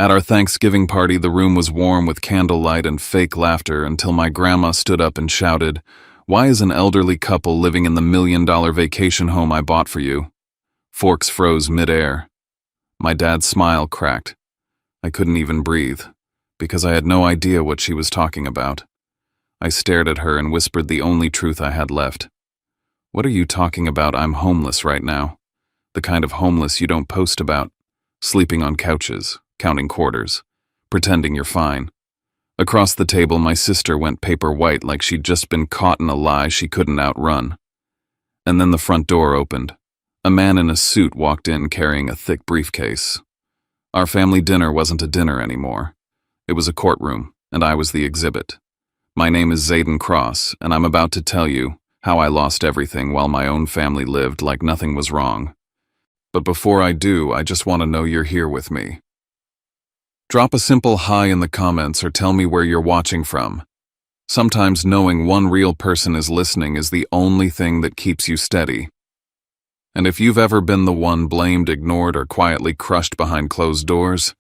At our Thanksgiving party, the room was warm with candlelight and fake laughter until my grandma stood up and shouted, "Why is an elderly couple living in the $1 million vacation home I bought for you?" Forks froze midair. My dad's smile cracked. I couldn't even breathe, because I had no idea what she was talking about. I stared at her and whispered the only truth I had left. "What are you talking about? I'm homeless right now. The kind of homeless you don't post about. Sleeping on couches, counting quarters, pretending you're fine." Across the table, my sister went paper white like she'd just been caught in a lie she couldn't outrun. And then the front door opened. A man in a suit walked in carrying a thick briefcase. Our family dinner wasn't a dinner anymore. It was a courtroom, and I was the exhibit. My name is Zayden Cross, and I'm about to tell you how I lost everything while my own family lived like nothing was wrong. But before I do, I just want to know you're here with me. Drop a simple hi in the comments or tell me where you're watching from. Sometimes knowing one real person is listening is the only thing that keeps you steady. And if you've ever been the one blamed, ignored, or quietly crushed behind closed doors,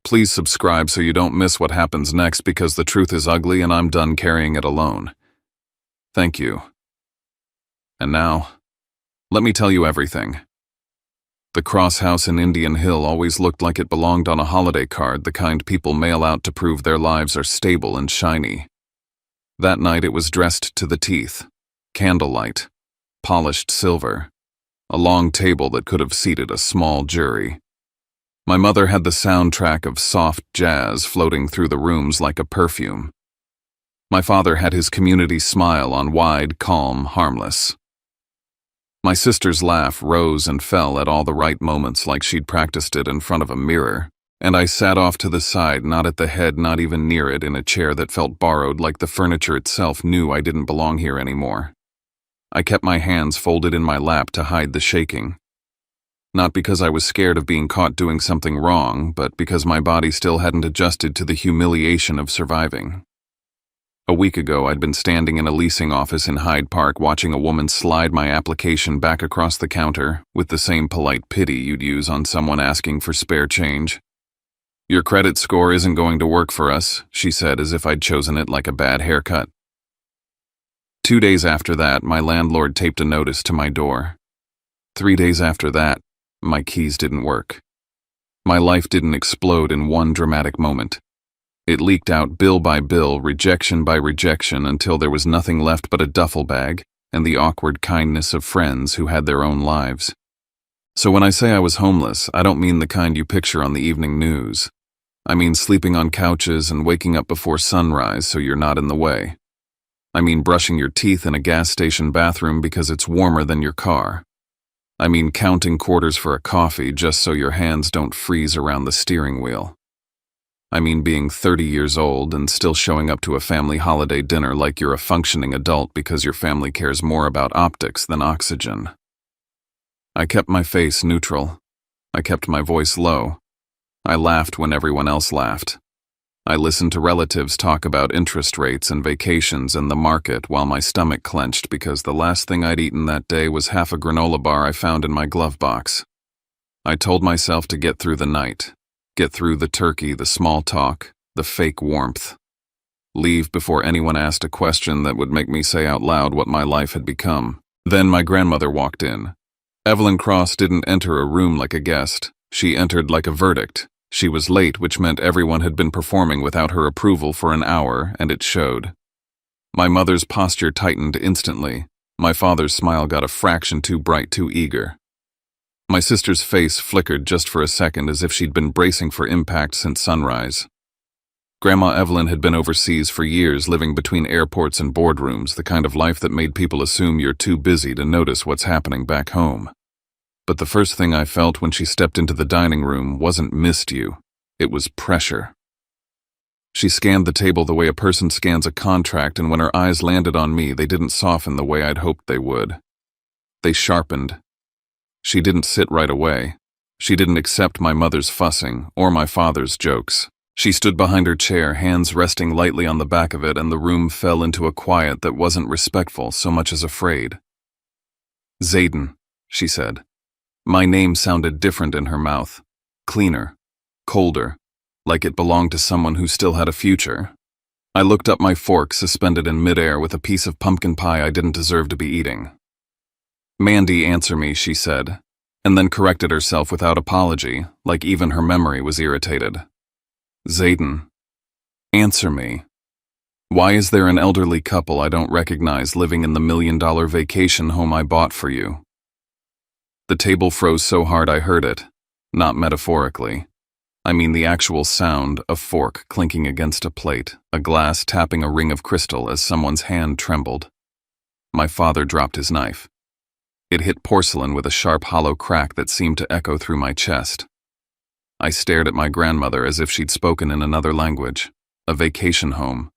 please subscribe so you don't miss what happens next, because the truth is ugly and I'm done carrying it alone. Thank you. And now, let me tell you everything. The Cross House in Indian Hill always looked like it belonged on a holiday card, the kind people mail out to prove their lives are stable and shiny. That night it was dressed to the teeth. Candlelight. Polished silver. A long table that could have seated a small jury. My mother had the soundtrack of soft jazz floating through the rooms like a perfume. My father had his community smile on, wide, calm, harmless. My sister's laugh rose and fell at all the right moments like she'd practiced it in front of a mirror, and I sat off to the side, not at the head, not even near it, in a chair that felt borrowed, like the furniture itself knew I didn't belong here anymore. I kept my hands folded in my lap to hide the shaking. Not because I was scared of being caught doing something wrong, but because my body still hadn't adjusted to the humiliation of surviving. A week ago, I'd been standing in a leasing office in Hyde Park watching a woman slide my application back across the counter with the same polite pity you'd use on someone asking for spare change. "Your credit score isn't going to work for us," she said, as if I'd chosen it like a bad haircut. 2 days after that, my landlord taped a notice to my door. 3 days after that, my keys didn't work. My life didn't explode in one dramatic moment. It leaked out bill by bill, rejection by rejection, until there was nothing left but a duffel bag and the awkward kindness of friends who had their own lives. So when I say I was homeless, I don't mean the kind you picture on the evening news. I mean sleeping on couches and waking up before sunrise so you're not in the way. I mean brushing your teeth in a gas station bathroom because it's warmer than your car. I mean counting quarters for a coffee just so your hands don't freeze around the steering wheel. I mean being 30 years old and still showing up to a family holiday dinner like you're a functioning adult because your family cares more about optics than oxygen. I kept my face neutral. I kept my voice low. I laughed when everyone else laughed. I listened to relatives talk about interest rates and vacations and the market while my stomach clenched because the last thing I'd eaten that day was half a granola bar I found in my glove box. I told myself to get through the night. Get through the turkey, the small talk, the fake warmth. Leave before anyone asked a question that would make me say out loud what my life had become. Then my grandmother walked in. Evelyn Cross didn't enter a room like a guest. She entered like a verdict. She was late, which meant everyone had been performing without her approval for an hour, and it showed. My mother's posture tightened instantly. My father's smile got a fraction too bright, too eager. My sister's face flickered just for a second, as if she'd been bracing for impact since sunrise. Grandma Evelyn had been overseas for years, living between airports and boardrooms, the kind of life that made people assume you're too busy to notice what's happening back home. But the first thing I felt when she stepped into the dining room wasn't "missed you," it was pressure. She scanned the table the way a person scans a contract, and when her eyes landed on me, they didn't soften the way I'd hoped they would. They sharpened. She didn't sit right away. She didn't accept my mother's fussing or my father's jokes. She stood behind her chair, hands resting lightly on the back of it, and the room fell into a quiet that wasn't respectful so much as afraid. "Zayden," she said. My name sounded different in her mouth. Cleaner. Colder. like it belonged to someone who still had a future. I looked up my fork suspended in midair with a piece of pumpkin pie I didn't deserve to be eating. "Mandy, answer me," she said, and then corrected herself without apology, like even her memory was irritated. "Zayden, answer me. Why is there an elderly couple I don't recognize living in the $1 million vacation home I bought for you?" The table froze so hard I heard it, not metaphorically. I mean the actual sound of fork clinking against a plate, a glass tapping a ring of crystal as someone's hand trembled. My father dropped his knife. It hit porcelain with a sharp hollow crack that seemed to echo through my chest. I stared at my grandmother as if she'd spoken in another language. A vacation home.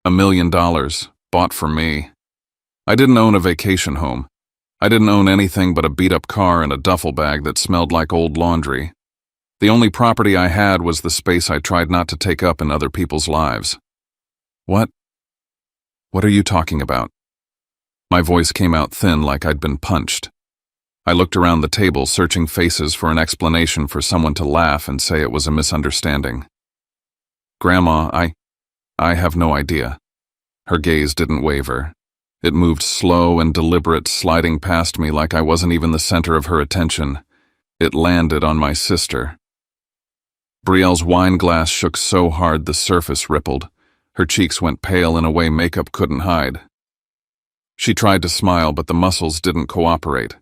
$1 million, bought for me. I didn't own a vacation home. I didn't own anything but a beat-up car and a duffel bag that smelled like old laundry. The only property I had was the space I tried not to take up in other people's lives. What are you talking about?" My voice came out thin like I'd been punched. I looked around the table, searching faces for an explanation for someone to laugh and say it was a misunderstanding. "Grandma, I have no idea." Her gaze didn't waver. It moved slow and deliberate, sliding past me like I wasn't even the center of her attention. It landed on my sister. Brielle's wine glass shook so hard the surface rippled. Her cheeks went pale in a way makeup couldn't hide. She tried to smile, but the muscles didn't cooperate.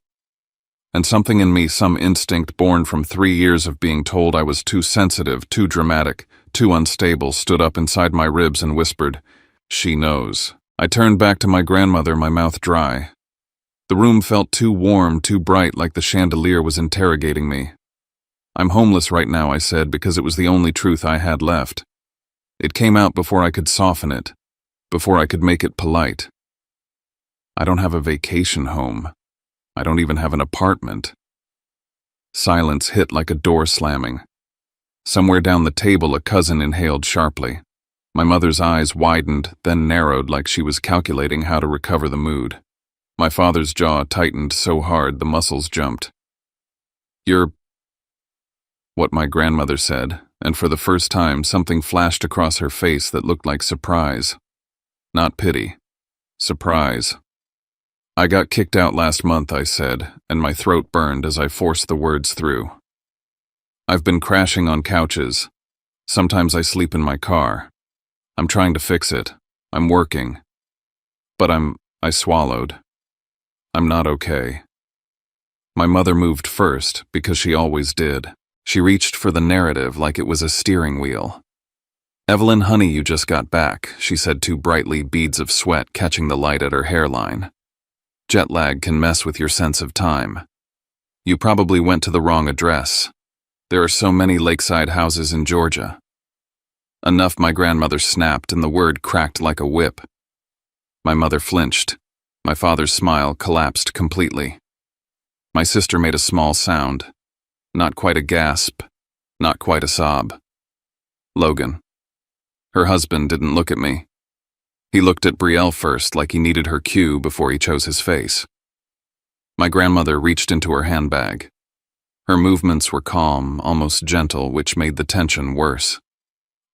And something in me, some instinct born from 3 years of being told I was too sensitive, too dramatic, too unstable, stood up inside my ribs and whispered, "She knows." I turned back to my grandmother, my mouth dry. The room felt too warm, too bright, like the chandelier was interrogating me. "I'm homeless right now," I said, because it was the only truth I had left. It came out before I could soften it, before I could make it polite. "I don't have a vacation home. I don't even have an apartment." Silence hit like a door slamming. Somewhere down the table, a cousin inhaled sharply. My mother's eyes widened, then narrowed like she was calculating how to recover the mood. My father's jaw tightened so hard the muscles jumped. "You're..." What my grandmother said, and for the first time something flashed across her face that looked like surprise. Not pity. Surprise. "I got kicked out last month," I said, and my throat burned as I forced the words through. "I've been crashing on couches. Sometimes I sleep in my car. I'm trying to fix it. I'm working. But I swallowed. I'm not okay." My mother moved first, because she always did. She reached for the narrative like it was a steering wheel. "Evelyn, honey, you just got back," she said, two brightly beads of sweat catching the light at her hairline. "Jet lag can mess with your sense of time. You probably went to the wrong address. There are so many lakeside houses in Georgia." Enough, my grandmother snapped, and the word cracked like a whip. My mother flinched. My father's smile collapsed completely. My sister made a small sound. Not quite a gasp, not quite a sob. "Logan." Her husband didn't look at me. He looked at Brielle first, like he needed her cue before he chose his face. My grandmother reached into her handbag. Her movements were calm, almost gentle, which made the tension worse.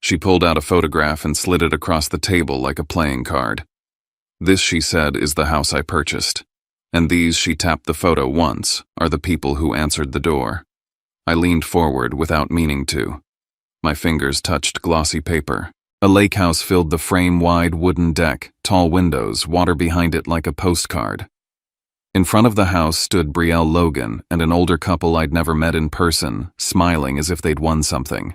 She pulled out a photograph and slid it across the table like a playing card. "This," she said, "is the house I purchased. And these," she tapped the photo once, "are the people who answered the door." I leaned forward without meaning to. My fingers touched glossy paper. A lake house filled the frame-wide wooden deck, tall windows, water behind it like a postcard. In front of the house stood Brielle Logan and an older couple I'd never met in person, smiling as if they'd won something.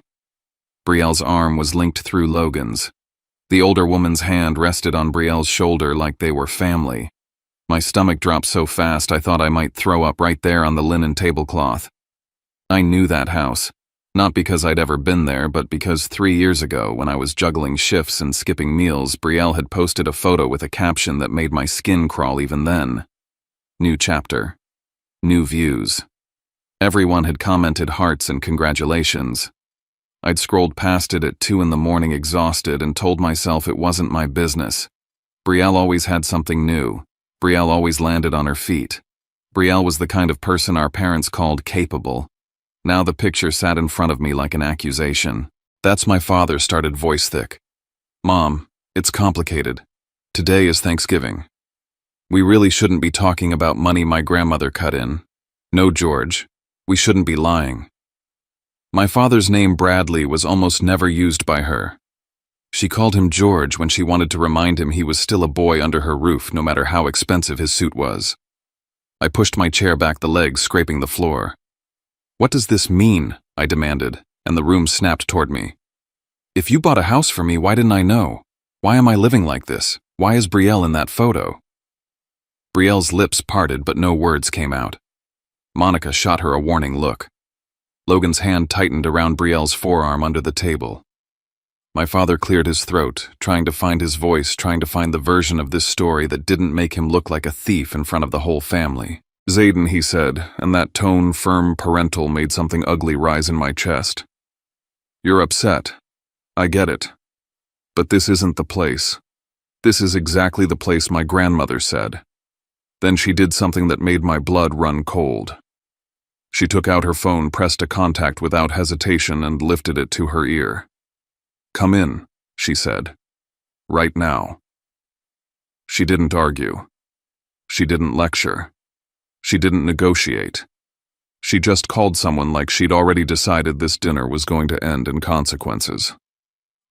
Brielle's arm was linked through Logan's. The older woman's hand rested on Brielle's shoulder like they were family. My stomach dropped so fast I thought I might throw up right there on the linen tablecloth. I knew that house, not because I'd ever been there, but because 3 years ago, when I was juggling shifts and skipping meals, Brielle had posted a photo with a caption that made my skin crawl even then. New chapter. New views. Everyone had commented hearts and congratulations. I'd scrolled past it at 2 a.m, exhausted, and told myself it wasn't my business. Brielle always had something new. Brielle always landed on her feet. Brielle was the kind of person our parents called capable. Now the picture sat in front of me like an accusation. That's my father, started voice thick. Mom, it's complicated. Today is Thanksgiving. We really shouldn't be talking about money, my grandmother cut in. No, George, we shouldn't be lying. My father's name, Bradley, was almost never used by her. She called him George when she wanted to remind him he was still a boy under her roof, no matter how expensive his suit was. I pushed my chair back, the legs scraping the floor. What does this mean? I demanded, and the room snapped toward me. If you bought a house for me, why didn't I know? Why am I living like this? Why is Brielle in that photo? Brielle's lips parted, but no words came out. Monica shot her a warning look. Logan's hand tightened around Brielle's forearm under the table. My father cleared his throat, trying to find his voice, trying to find the version of this story that didn't make him look like a thief in front of the whole family. Zayden, he said, and that tone, firm, parental, made something ugly rise in my chest. You're upset. I get it. But this isn't the place. This is exactly the place my grandmother said. Then she did something that made my blood run cold. She took out her phone, pressed a contact without hesitation, and lifted it to her ear. Come in, she said. Right now. She didn't argue. She didn't lecture. She didn't negotiate. She just called someone like she'd already decided this dinner was going to end in consequences.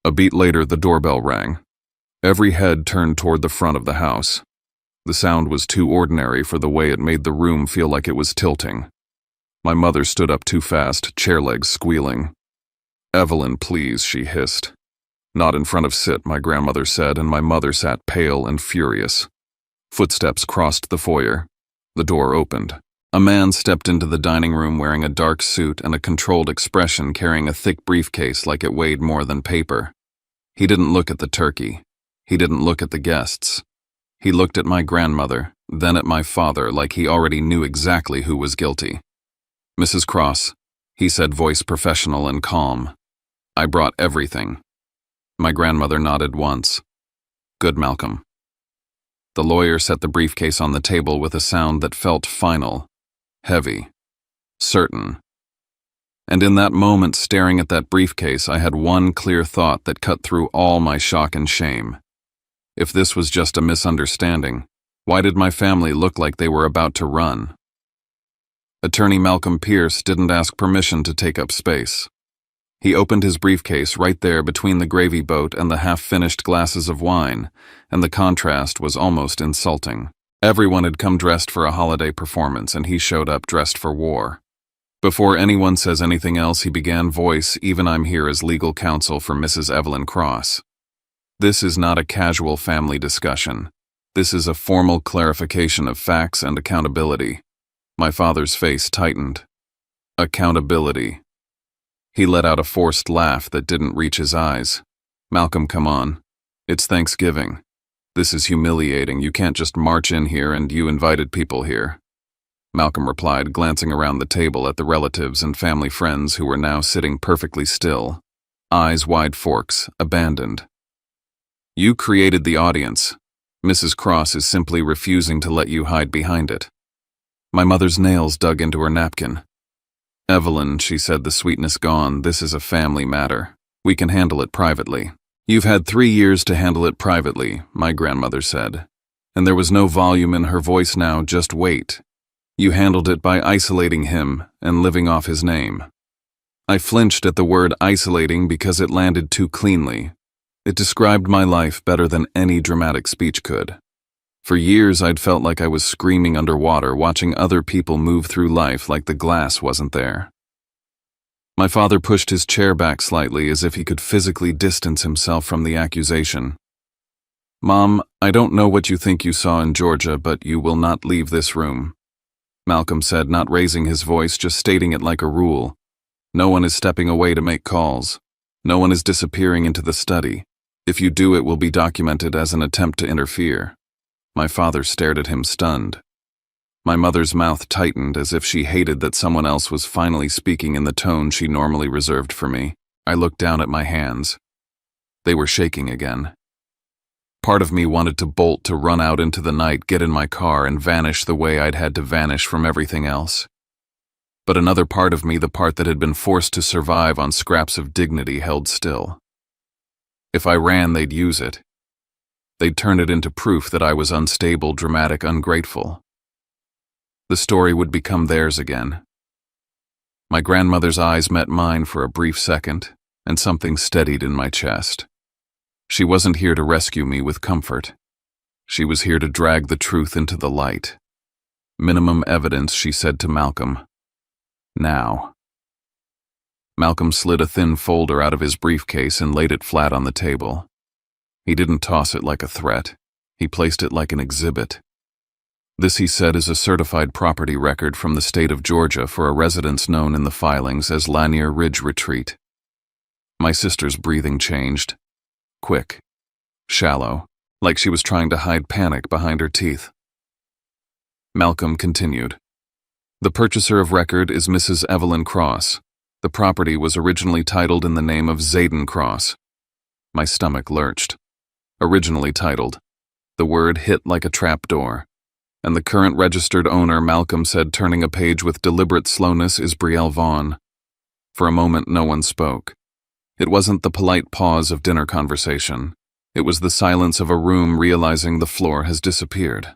A beat later, the doorbell rang. Every head turned toward the front of the house. The sound was too ordinary for the way it made the room feel like it was tilting. My mother stood up too fast, chair legs squealing. Evelyn, please, she hissed. Not in front of Sit, my grandmother said, and my mother sat pale and furious. Footsteps crossed the foyer. The door opened. A man stepped into the dining room wearing a dark suit and a controlled expression, carrying a thick briefcase like it weighed more than paper. He didn't look at the turkey. He didn't look at the guests. He looked at my grandmother, then at my father, like he already knew exactly who was guilty. Mrs. Cross, he said, voice professional and calm. I brought everything. My grandmother nodded once. Good, Malcolm. The lawyer set the briefcase on the table with a sound that felt final, heavy, certain. And in that moment, staring at that briefcase, I had one clear thought that cut through all my shock and shame. If this was just a misunderstanding, why did my family look like they were about to run? Attorney Malcolm Pierce didn't ask permission to take up space. He opened his briefcase right there between the gravy boat and the half-finished glasses of wine, and the contrast was almost insulting. Everyone had come dressed for a holiday performance, and he showed up dressed for war. Before anyone says anything else, he began, voice, even I'm here as legal counsel for Mrs. Evelyn Cross. This is not a casual family discussion. This is a formal clarification of facts and accountability. My father's face tightened. Accountability. He let out a forced laugh that didn't reach his eyes. Malcolm, come on. It's Thanksgiving. This is humiliating. You can't just march in here, and you invited people here. Malcolm replied, glancing around the table at the relatives and family friends who were now sitting perfectly still, eyes wide forks, abandoned. You created the audience. Mrs. Cross is simply refusing to let you hide behind it. My mother's nails dug into her napkin. Evelyn, she said, the sweetness gone, this is a family matter. We can handle it privately. You've had 3 years to handle it privately, my grandmother said. And there was no volume in her voice now, just wait. You handled it by isolating him and living off his name. I flinched at the word isolating because it landed too cleanly. It described my life better than any dramatic speech could. For years, I'd felt like I was screaming underwater, watching other people move through life like the glass wasn't there. My father pushed his chair back slightly as if he could physically distance himself from the accusation. Mom, I don't know what you think you saw in Georgia, but you will not leave this room. Malcolm said, not raising his voice, just stating it like a rule. No one is stepping away to make calls. No one is disappearing into the study. If you do, it will be documented as an attempt to interfere. My father stared at him, stunned. My mother's mouth tightened as if she hated that someone else was finally speaking in the tone she normally reserved for me. I looked down at my hands. They were shaking again. Part of me wanted to bolt, to run out into the night, get in my car, and vanish the way I'd had to vanish from everything else. But another part of me, the part that had been forced to survive on scraps of dignity, held still. If I ran, they'd use it. They'd turn it into proof that I was unstable, dramatic, ungrateful. The story would become theirs again. My grandmother's eyes met mine for a brief second, and something steadied in my chest. She wasn't here to rescue me with comfort. She was here to drag the truth into the light. Minimum evidence, she said to Malcolm. Now. Malcolm slid a thin folder out of his briefcase and laid it flat on the table. He didn't toss it like a threat. He placed it like an exhibit. This, he said, is a certified property record from the state of Georgia for a residence known in the filings as Lanier Ridge Retreat. My sister's breathing changed. Quick. Shallow. Like she was trying to hide panic behind her teeth. Malcolm continued. The purchaser of record is Mrs. Evelyn Cross. The property was originally titled in the name of Zayden Cross. My stomach lurched. Originally titled. The word hit like a trapdoor. And the current registered owner, Malcolm said, turning a page with deliberate slowness, is Brielle Vaughn. For a moment, no one spoke. It wasn't the polite pause of dinner conversation. It was the silence of a room realizing the floor has disappeared.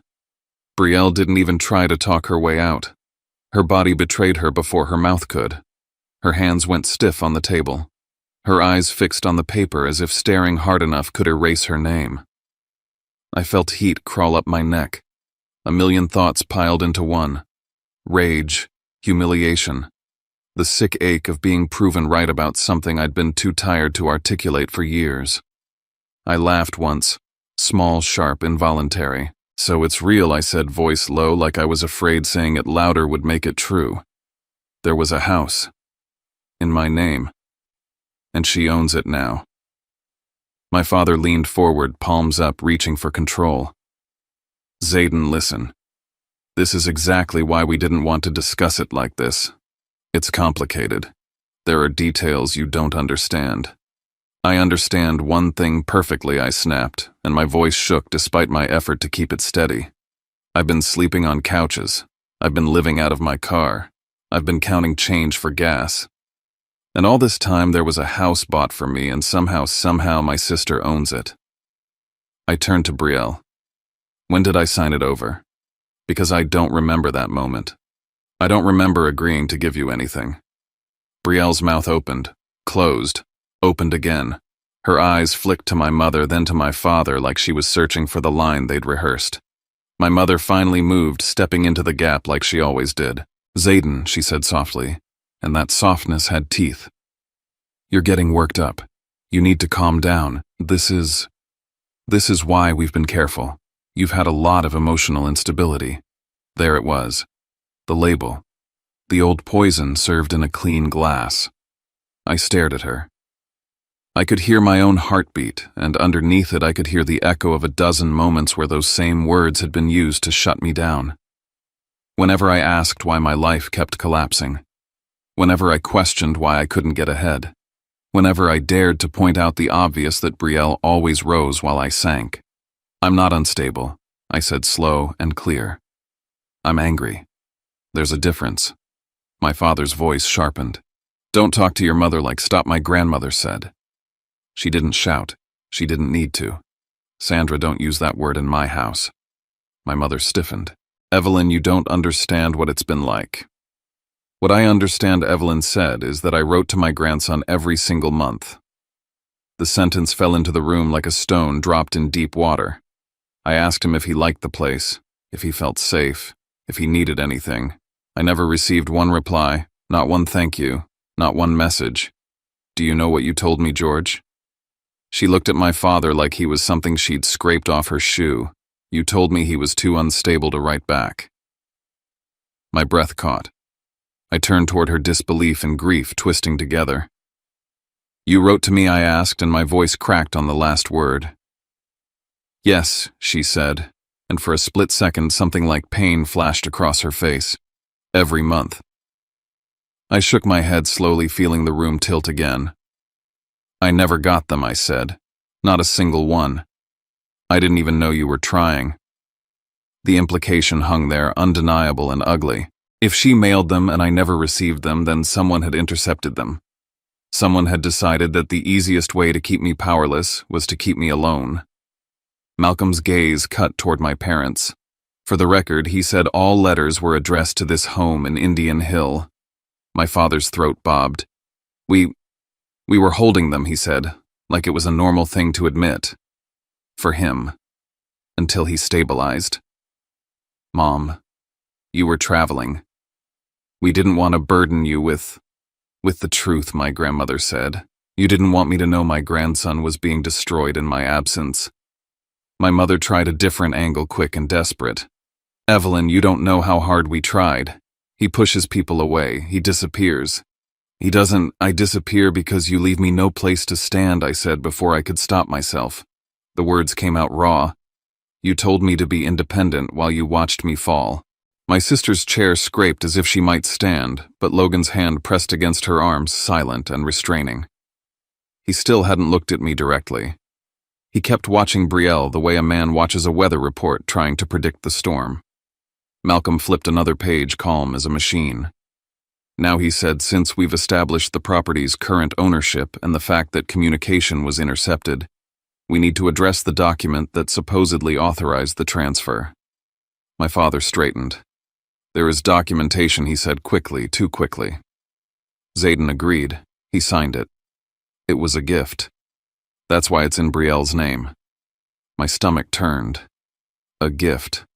Brielle didn't even try to talk her way out. Her body betrayed her before her mouth could. Her hands went stiff on the table. Her eyes fixed on the paper as if staring hard enough could erase her name. I felt heat crawl up my neck. A million thoughts piled into one. Rage, humiliation, the sick ache of being proven right about something I'd been too tired to articulate for years. I laughed once, small, sharp, involuntary. So it's real, I said, voice low, like I was afraid saying it louder would make it true. There was a house. In my name. And she owns it now. My father leaned forward, palms up, reaching for control. Zayden, listen. This is exactly why we didn't want to discuss it like this. It's complicated. There are details you don't understand. I understand one thing perfectly, I snapped, and my voice shook despite my effort to keep it steady. I've been sleeping on couches. I've been living out of my car. I've been counting change for gas. And all this time there was a house bought for me, and somehow my sister owns it. I turned to Brielle. When did I sign it over? Because I don't remember that moment. I don't remember agreeing to give you anything. Brielle's mouth opened, closed, opened again. Her eyes flicked to my mother, then to my father, like she was searching for the line they'd rehearsed. My mother finally moved, stepping into the gap like she always did. Zayden, she said softly, and that softness had teeth. You're getting worked up. You need to calm down. This is why we've been careful. You've had a lot of emotional instability. There it was. The label. The old poison served in a clean glass. I stared at her. I could hear my own heartbeat, and underneath it I could hear the echo of a dozen moments where those same words had been used to shut me down. Whenever I asked why my life kept collapsing. Whenever I questioned why I couldn't get ahead. Whenever I dared to point out the obvious, that Brielle always rose while I sank. I'm not unstable, I said, slow and clear. I'm angry. There's a difference. My father's voice sharpened. Don't talk to your mother like stop, my grandmother said. She didn't shout. She didn't need to. Sandra, don't use that word in my house. My mother stiffened. Evelyn, you don't understand what it's been like. What I understand, Evelyn said, is that I wrote to my grandson every single month. The sentence fell into the room like a stone dropped in deep water. I asked him if he liked the place, if he felt safe, if he needed anything. I never received one reply, not one thank you, not one message. Do you know what you told me, George? She looked at my father like he was something she'd scraped off her shoe. You told me he was too unstable to write back. My breath caught. I turned toward her, disbelief and grief twisting together. You wrote to me, I asked, and my voice cracked on the last word. Yes, she said, and for a split second something like pain flashed across her face. Every month. I shook my head slowly, feeling the room tilt again. I never got them, I said. Not a single one. I didn't even know you were trying. The implication hung there, undeniable and ugly. If she mailed them and I never received them, then someone had intercepted them. Someone had decided that the easiest way to keep me powerless was to keep me alone. Malcolm's gaze cut toward my parents. For the record, he said all letters were addressed to this home in Indian Hill. My father's throat bobbed. We were holding them, he said, like it was a normal thing to admit. For him. Until he stabilized. Mom, you were traveling. We didn't want to burden you with the truth, my grandmother said. You didn't want me to know my grandson was being destroyed in my absence. My mother tried a different angle, quick and desperate. Evelyn, you don't know how hard we tried. He pushes people away. He disappears. He doesn't. I disappear because you leave me no place to stand, I said before I could stop myself. The words came out raw. You told me to be independent while you watched me fall. My sister's chair scraped as if she might stand, but Logan's hand pressed against her arms, silent and restraining. He still hadn't looked at me directly. He kept watching Brielle the way a man watches a weather report trying to predict the storm. Malcolm flipped another page, calm as a machine. Now he said, since we've established the property's current ownership and the fact that communication was intercepted, we need to address the document that supposedly authorized the transfer. My father straightened. There is documentation, he said quickly, too quickly. Zayden agreed. He signed it. It was a gift. That's why it's in Brielle's name. My stomach turned. A gift.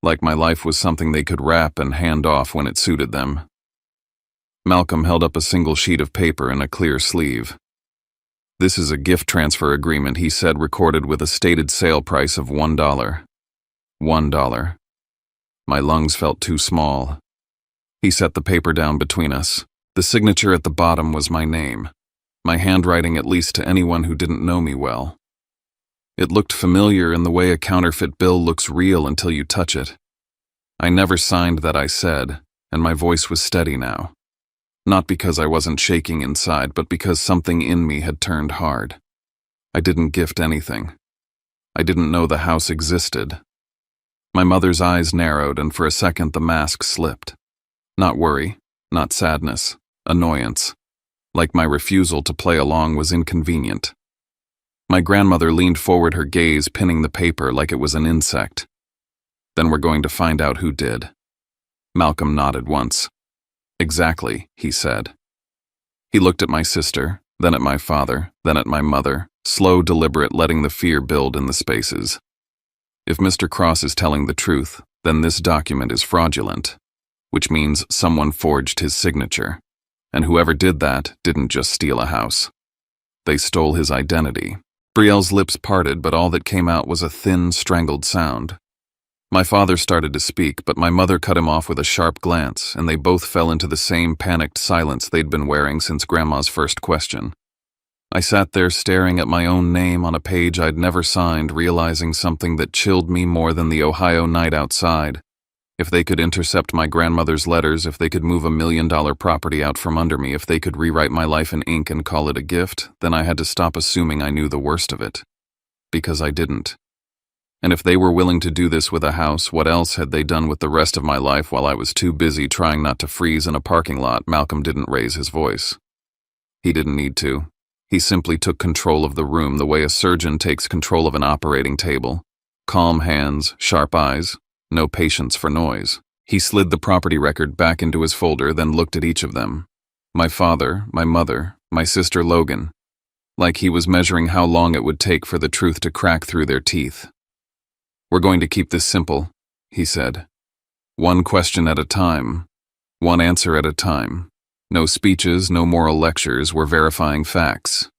Like my life was something they could wrap and hand off when it suited them. Malcolm held up a single sheet of paper in a clear sleeve. This is a gift transfer agreement, he said, recorded with a stated sale price of $1. $1. My lungs felt too small. He set the paper down between us. The signature at the bottom was my name. My handwriting, at least to anyone who didn't know me well. It looked familiar in the way a counterfeit bill looks real until you touch it. I never signed that, I said, and my voice was steady now. Not because I wasn't shaking inside, but because something in me had turned hard. I didn't gift anything. I didn't know the house existed. My mother's eyes narrowed, and for a second the mask slipped. Not worry, not sadness, annoyance. Like my refusal to play along was inconvenient. My grandmother leaned forward, her gaze pinning the paper like it was an insect. Then we're going to find out who did. Malcolm nodded once. Exactly, he said. He looked at my sister, then at my father, then at my mother, slow, deliberate, letting the fear build in the spaces. If Mr. Cross is telling the truth, then this document is fraudulent, which means someone forged his signature. And whoever did that didn't just steal a house. They stole his identity. Brielle's lips parted, but all that came out was a thin, strangled sound. My father started to speak, but my mother cut him off with a sharp glance, and they both fell into the same panicked silence they'd been wearing since Grandma's first question. I sat there staring at my own name on a page I'd never signed, realizing something that chilled me more than the Ohio night outside. If they could intercept my grandmother's letters, if they could move $1 million property out from under me, if they could rewrite my life in ink and call it a gift, then I had to stop assuming I knew the worst of it. Because I didn't. And if they were willing to do this with a house, what else had they done with the rest of my life while I was too busy trying not to freeze in a parking lot? Malcolm didn't raise his voice. He didn't need to. He simply took control of the room the way a surgeon takes control of an operating table. Calm hands, sharp eyes, no patience for noise. He slid the property record back into his folder, then looked at each of them. My father, my mother, my sister Logan. Like he was measuring how long it would take for the truth to crack through their teeth. We're going to keep this simple, he said. One question at a time. One answer at a time. No speeches, no moral lectures, we're verifying facts.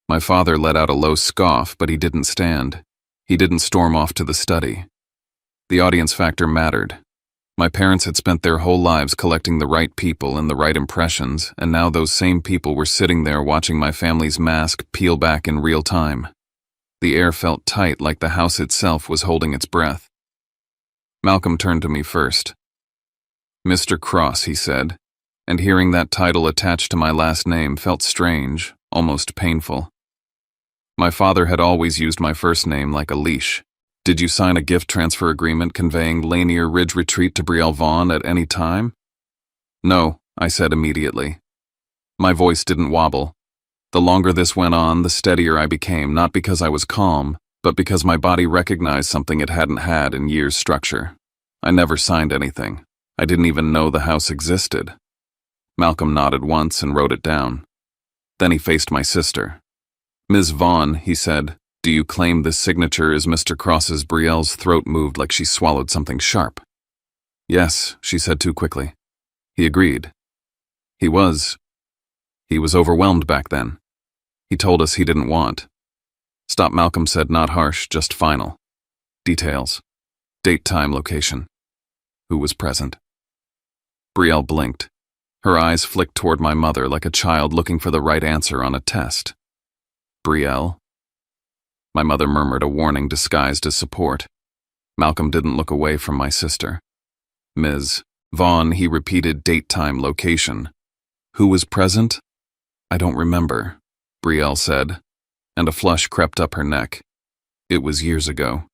My father let out a low scoff, but he didn't stand. He didn't storm off to the study. The audience factor mattered. My parents had spent their whole lives collecting the right people and the right impressions, and now those same people were sitting there watching my family's mask peel back in real time. The air felt tight, like the house itself was holding its breath. Malcolm turned to me first. Mr. Cross, he said, and hearing that title attached to my last name felt strange, almost painful. My father had always used my first name like a leash. Did you sign a gift transfer agreement conveying Lanier Ridge Retreat to Brielle Vaughn at any time? No, I said immediately. My voice didn't wobble. The longer this went on, the steadier I became, not because I was calm, but because my body recognized something it hadn't had in years' structure. I never signed anything. I didn't even know the house existed. Malcolm nodded once and wrote it down. Then he faced my sister. Ms. Vaughn, he said, do you claim this signature is Mr. Cross's? Brielle's throat moved like she swallowed something sharp. Yes, she said too quickly. He agreed. He was overwhelmed back then. He told us he didn't want. Stop, Malcolm said, not harsh, just final. Details. Date, time, location. Who was present? Brielle blinked. Her eyes flicked toward my mother like a child looking for the right answer on a test. Brielle? My mother murmured a warning disguised as support. Malcolm didn't look away from my sister. Ms. Vaughn, he repeated, date, time, location. Who was present? I don't remember, Brielle said, and a flush crept up her neck. It was years ago.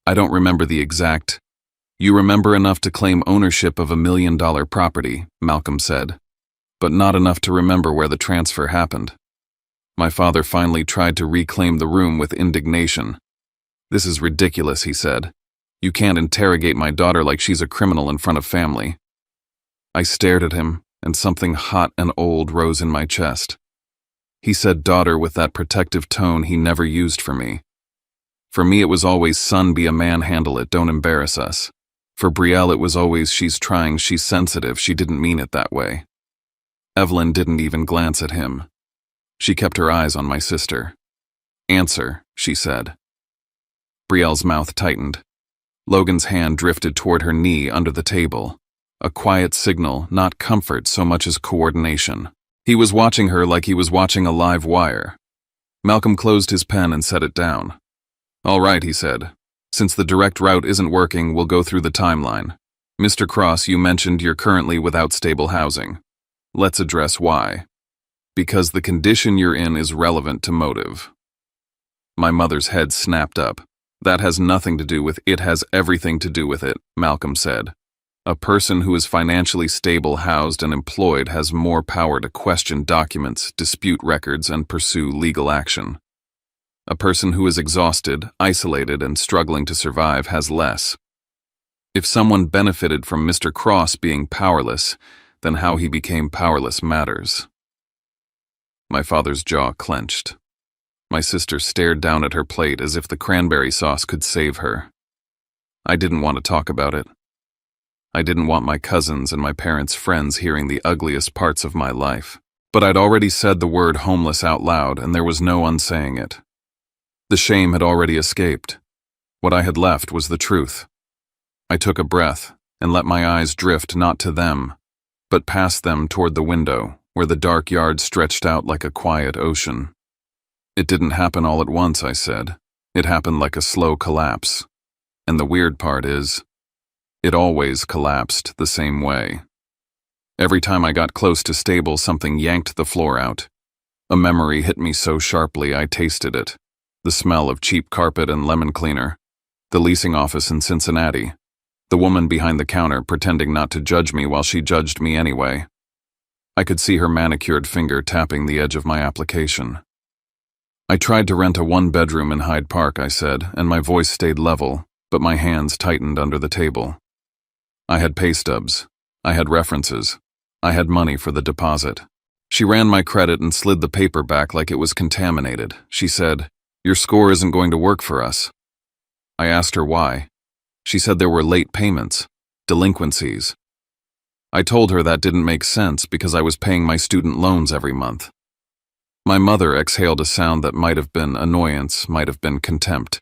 I don't remember the exact. You remember enough to claim ownership of $1 million property, Malcolm said, but not enough to remember where the transfer happened. My father finally tried to reclaim the room with indignation. This is ridiculous, he said. You can't interrogate my daughter like she's a criminal in front of family. I stared at him, and something hot and old rose in my chest. He said daughter with that protective tone he never used for me. For me it was always son, be a man, handle it, don't embarrass us. For Brielle it was always she's trying, she's sensitive, she didn't mean it that way. Evelyn didn't even glance at him. She kept her eyes on my sister. Answer, she said. Brielle's mouth tightened. Logan's hand drifted toward her knee under the table. A quiet signal, not comfort so much as coordination. He was watching her like he was watching a live wire. Malcolm closed his pen and set it down. All right, he said. Since the direct route isn't working, we'll go through the timeline. Mr. Cross, you mentioned you're currently without stable housing. Let's address why. Because the condition you're in is relevant to motive. My mother's head snapped up. That has nothing to do with it, has everything to do with it, Malcolm said. A person who is financially stable, housed, and employed has more power to question documents, dispute records, and pursue legal action. A person who is exhausted, isolated, and struggling to survive has less. If someone benefited from Mr. Cross being powerless, then how he became powerless matters. My father's jaw clenched. My sister stared down at her plate as if the cranberry sauce could save her. I didn't want to talk about it. I didn't want my cousins and my parents' friends hearing the ugliest parts of my life. But I'd already said the word homeless out loud, and there was no unsaying it. The shame had already escaped. What I had left was the truth. I took a breath and let my eyes drift not to them, but past them toward the window, where the dark yard stretched out like a quiet ocean. It didn't happen all at once, I said. It happened like a slow collapse. And the weird part is, it always collapsed the same way. Every time I got close to stable, something yanked the floor out. A memory hit me so sharply I tasted it. The smell of cheap carpet and lemon cleaner. The leasing office in Cincinnati. The woman behind the counter pretending not to judge me while she judged me anyway. I could see her manicured finger tapping the edge of my application. I tried to rent a one-bedroom in Hyde Park, I said, and my voice stayed level, but my hands tightened under the table. I had pay stubs. I had references. I had money for the deposit. She ran my credit and slid the paper back like it was contaminated. She said, "Your score isn't going to work for us." I asked her why. She said there were late payments, delinquencies. I told her that didn't make sense because I was paying my student loans every month. My mother exhaled a sound that might have been annoyance, might have been contempt.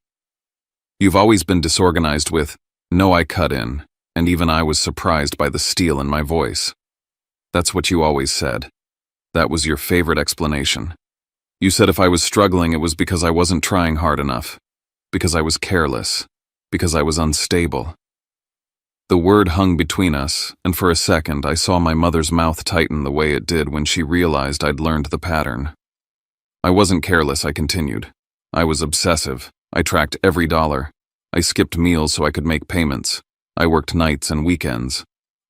"You've always been disorganized with," no, I cut in, and even I was surprised by the steel in my voice. "That's what you always said. That was your favorite explanation. You said if I was struggling, it was because I wasn't trying hard enough, because I was careless, because I was unstable." The word hung between us, and for a second I saw my mother's mouth tighten the way it did when she realized I'd learned the pattern. "I wasn't careless," I continued. "I was obsessive. I tracked every dollar. I skipped meals so I could make payments. I worked nights and weekends.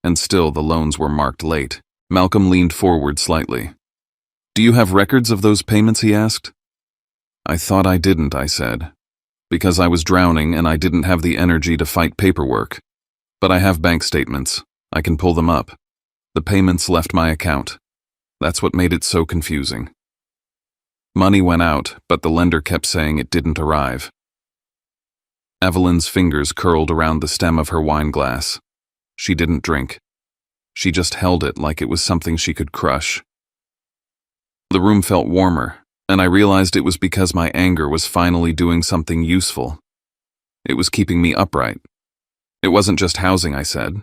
and still the loans were marked late. Malcolm leaned forward slightly. "Do you have records of those payments?" he asked. "I thought I didn't," I said, "because I was drowning and I didn't have the energy to fight paperwork. But I have bank statements. I can pull them up. The payments left my account. That's what made it so confusing." Money went out, but the lender kept saying it didn't arrive. Evelyn's fingers curled around the stem of her wine glass. She didn't drink. She just held it like it was something she could crush. The room felt warmer, and I realized it was because my anger was finally doing something useful. It was keeping me upright. It wasn't just housing, I said.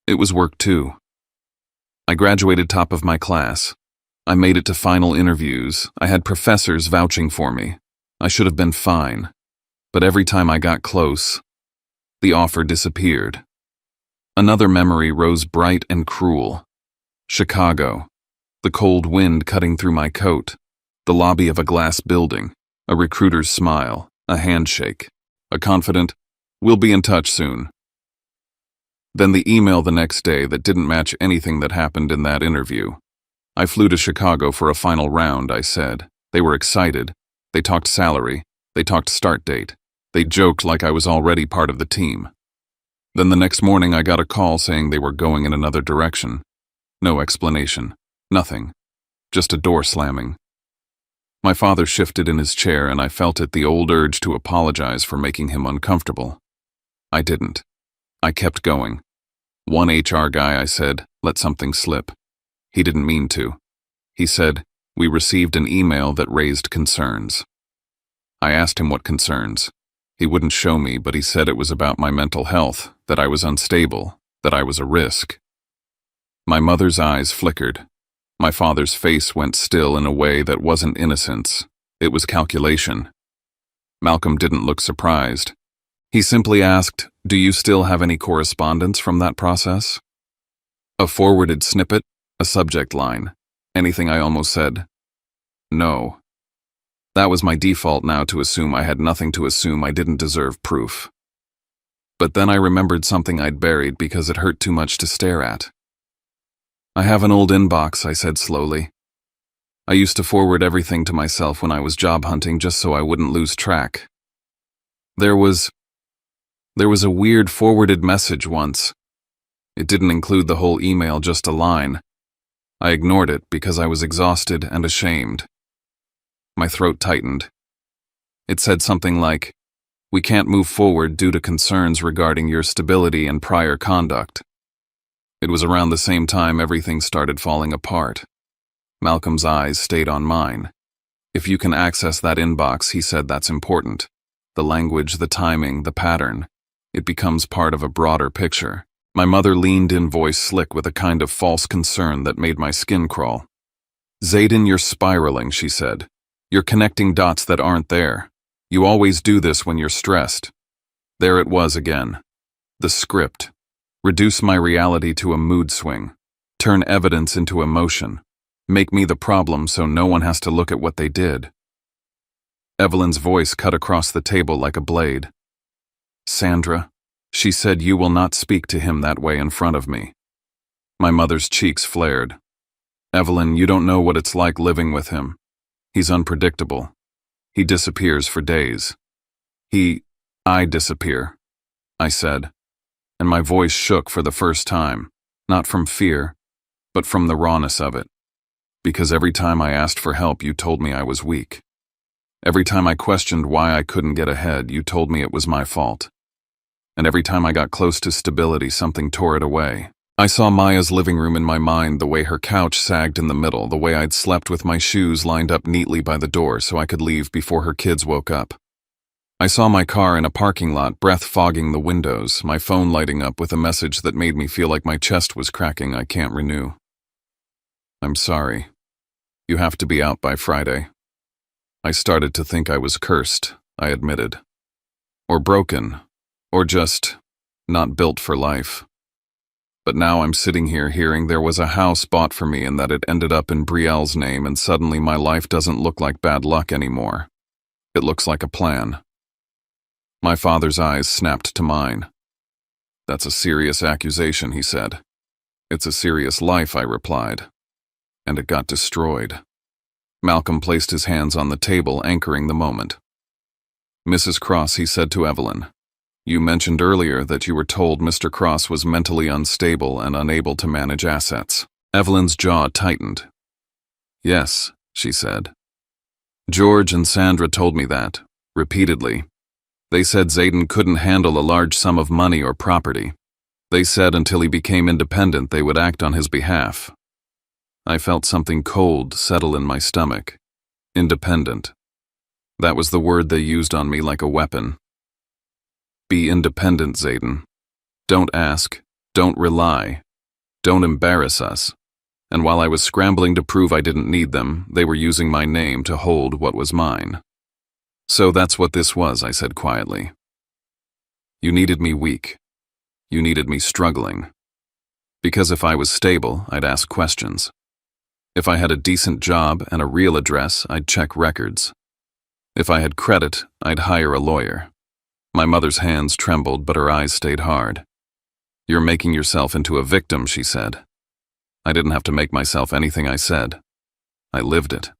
It was work too. I graduated top of my class. I made it to final interviews. I had professors vouching for me. I should have been fine. But every time I got close, the offer disappeared. Another memory rose bright and cruel. Chicago. The cold wind cutting through my coat. The lobby of a glass building. A recruiter's smile. A handshake. A confident, "We'll be in touch soon." Then the email the next day that didn't match anything that happened in that interview. "I flew to Chicago for a final round," I said. They were excited. They talked salary. They talked start date. They joked like I was already part of the team. Then the next morning I got a call saying they were going in another direction. No explanation. Nothing. Just a door slamming. My father shifted in his chair and I felt the old urge to apologize for making him uncomfortable. I didn't. I kept going. One HR guy, I said, let something slip. He didn't mean to. He said, "We received an email that raised concerns." I asked him what concerns. He wouldn't show me, but he said it was about my mental health, that I was unstable, that I was a risk. My mother's eyes flickered. My father's face went still in a way that wasn't innocence. It was calculation. Malcolm didn't look surprised. He simply asked, "Do you still have any correspondence from that process?" A forwarded snippet, a subject line. Anything I almost said? No. That was my default now, to assume I had nothing, to assume I didn't deserve proof. But then I remembered something I'd buried because it hurt too much to stare at. "I have an old inbox," I said slowly. "I used to forward everything to myself when I was job hunting just so I wouldn't lose track. There was a weird forwarded message once. It didn't include the whole email, just a line. I ignored it because I was exhausted and ashamed." My throat tightened. It said something like, "We can't move forward due to concerns regarding your stability and prior conduct." It was around the same time everything started falling apart. Malcolm's eyes stayed on mine. "If you can access that inbox," he said, "that's important. The language, the timing, the pattern. It becomes part of a broader picture." My mother leaned in, voice slick with a kind of false concern that made my skin crawl. "Zayden, you're spiraling," she said. "You're connecting dots that aren't there. You always do this when you're stressed." There it was again. The script. Reduce my reality to a mood swing. Turn evidence into emotion. Make me the problem so no one has to look at what they did. Evelyn's voice cut across the table like a blade. "Sandra," she said, "you will not speak to him that way in front of me." My mother's cheeks flared. "Evelyn, you don't know what it's like living with him. He's unpredictable. He disappears for days. I disappear," I said, and my voice shook for the first time, not from fear, but from the rawness of it. "Because every time I asked for help, you told me I was weak. Every time I questioned why I couldn't get ahead, you told me it was my fault. And every time I got close to stability, something tore it away." I saw Maya's living room in my mind, the way her couch sagged in the middle, the way I'd slept with my shoes lined up neatly by the door so I could leave before her kids woke up. I saw my car in a parking lot, breath fogging the windows, my phone lighting up with a message that made me feel like my chest was cracking. "I can't renew. I'm sorry. You have to be out by Friday." I started to think I was cursed, I admitted. Or broken. Or just not built for life. But now I'm sitting here hearing there was a house bought for me and that it ended up in Brielle's name, and suddenly my life doesn't look like bad luck anymore. It looks like a plan. My father's eyes snapped to mine. "That's a serious accusation," he said. It's a serious life, I replied. And it got destroyed. Malcolm placed his hands on the table, anchoring the moment. Mrs. Cross, he said to Evelyn, you mentioned earlier that you were told Mr. Cross was mentally unstable and unable to manage assets. Evelyn's jaw tightened. Yes, she said. George and Sandra told me that, repeatedly. They said Zayden couldn't handle a large sum of money or property. They said until he became independent they would act on his behalf. I felt something cold settle in my stomach. Independent. That was the word they used on me like a weapon. Be independent, Zayden. Don't ask, don't rely, don't embarrass us. And while I was scrambling to prove I didn't need them, they were using my name to hold what was mine. So that's what this was, I said quietly. You needed me weak. You needed me struggling. Because if I was stable, I'd ask questions. If I had a decent job and a real address, I'd check records. If I had credit, I'd hire a lawyer. My mother's hands trembled, but her eyes stayed hard. You're making yourself into a victim, she said. I didn't have to make myself anything I said. I lived it.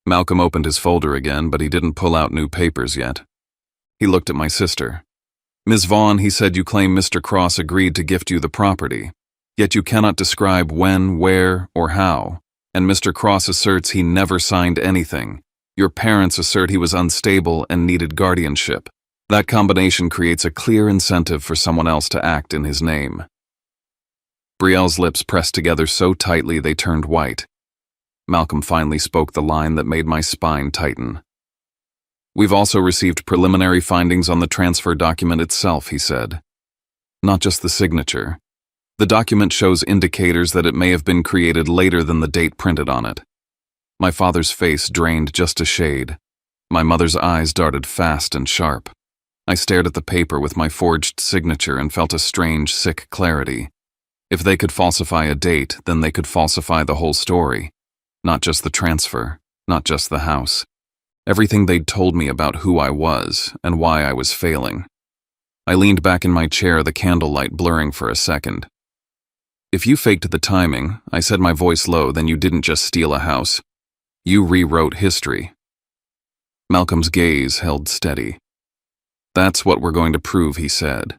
Malcolm opened his folder again, but he didn't pull out new papers yet. He looked at my sister. Ms. Vaughn, he said, you claim Mr. Cross agreed to gift you the property, yet you cannot describe when, where, or how, and Mr. Cross asserts he never signed anything. Your parents assert he was unstable and needed guardianship. That combination creates a clear incentive for someone else to act in his name. Brielle's lips pressed together so tightly they turned white. Malcolm finally spoke the line that made my spine tighten. We've also received preliminary findings on the transfer document itself, he said. Not just the signature. The document shows indicators that it may have been created later than the date printed on it. My father's face drained just a shade. My mother's eyes darted fast and sharp. I stared at the paper with my forged signature and felt a strange, sick clarity. If they could falsify a date, then they could falsify the whole story. Not just the transfer, not just the house. Everything they'd told me about who I was and why I was failing. I leaned back in my chair, the candlelight blurring for a second. If you faked the timing, I said, my voice low, then you didn't just steal a house. You rewrote history. Malcolm's gaze held steady. That's what we're going to prove, he said.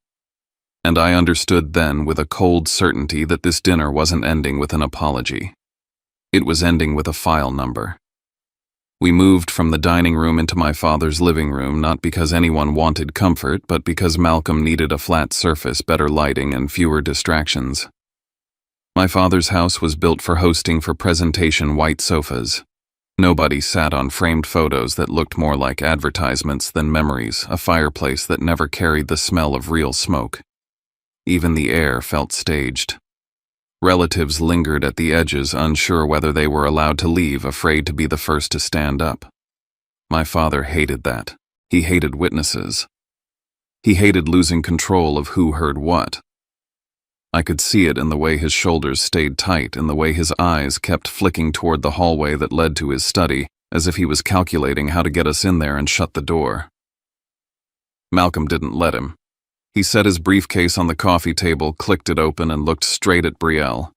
And I understood then with a cold certainty that this dinner wasn't ending with an apology. It was ending with a file number. We moved from the dining room into my father's living room, not because anyone wanted comfort, but because Malcolm needed a flat surface, better lighting, and fewer distractions. My father's house was built for hosting for presentation white sofas. Nobody sat on framed photos that looked more like advertisements than memories, a fireplace that never carried the smell of real smoke. Even the air felt staged. Relatives lingered at the edges, unsure whether they were allowed to leave, afraid to be the first to stand up. My father hated that. He hated witnesses. He hated losing control of who heard what. I could see it in the way his shoulders stayed tight, in the way his eyes kept flicking toward the hallway that led to his study, as if he was calculating how to get us in there and shut the door. Malcolm didn't let him. He set his briefcase on the coffee table, clicked it open, and looked straight at Brielle.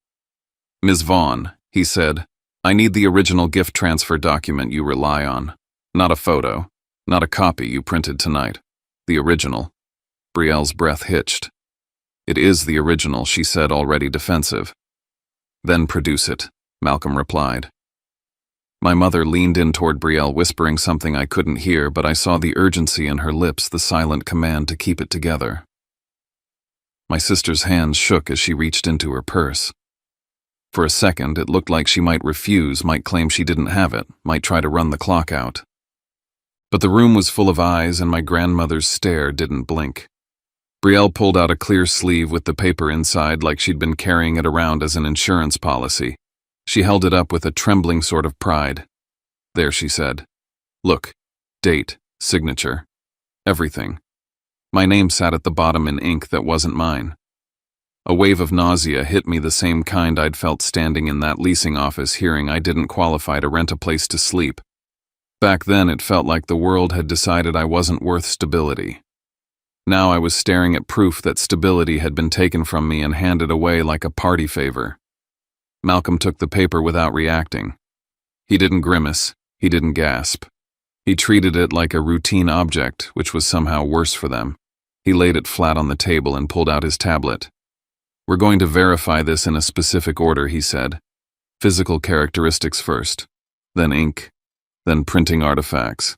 Ms. Vaughn, he said, I need the original gift transfer document you rely on. Not a photo, not a copy you printed tonight. The original. Brielle's breath hitched. It is the original, she said, already defensive. Then produce it, Malcolm replied. My mother leaned in toward Brielle, whispering something I couldn't hear, but I saw the urgency in her lips, the silent command to keep it together. My sister's hands shook as she reached into her purse. For a second, it looked like she might refuse, might claim she didn't have it, might try to run the clock out. But the room was full of eyes, and my grandmother's stare didn't blink. Brielle pulled out a clear sleeve with the paper inside, like she'd been carrying it around as an insurance policy. She held it up with a trembling sort of pride. There, she said. Look, date, signature, everything. My name sat at the bottom in ink that wasn't mine. A wave of nausea hit me, the same kind I'd felt standing in that leasing office hearing I didn't qualify to rent a place to sleep. Back then, it felt like the world had decided I wasn't worth stability. Now I was staring at proof that stability had been taken from me and handed away like a party favor. Malcolm took the paper without reacting. He didn't grimace. He didn't gasp. He treated it like a routine object, which was somehow worse for them. He laid it flat on the table and pulled out his tablet. "We're going to verify this in a specific order," he said. "Physical characteristics first, then ink, then printing artifacts,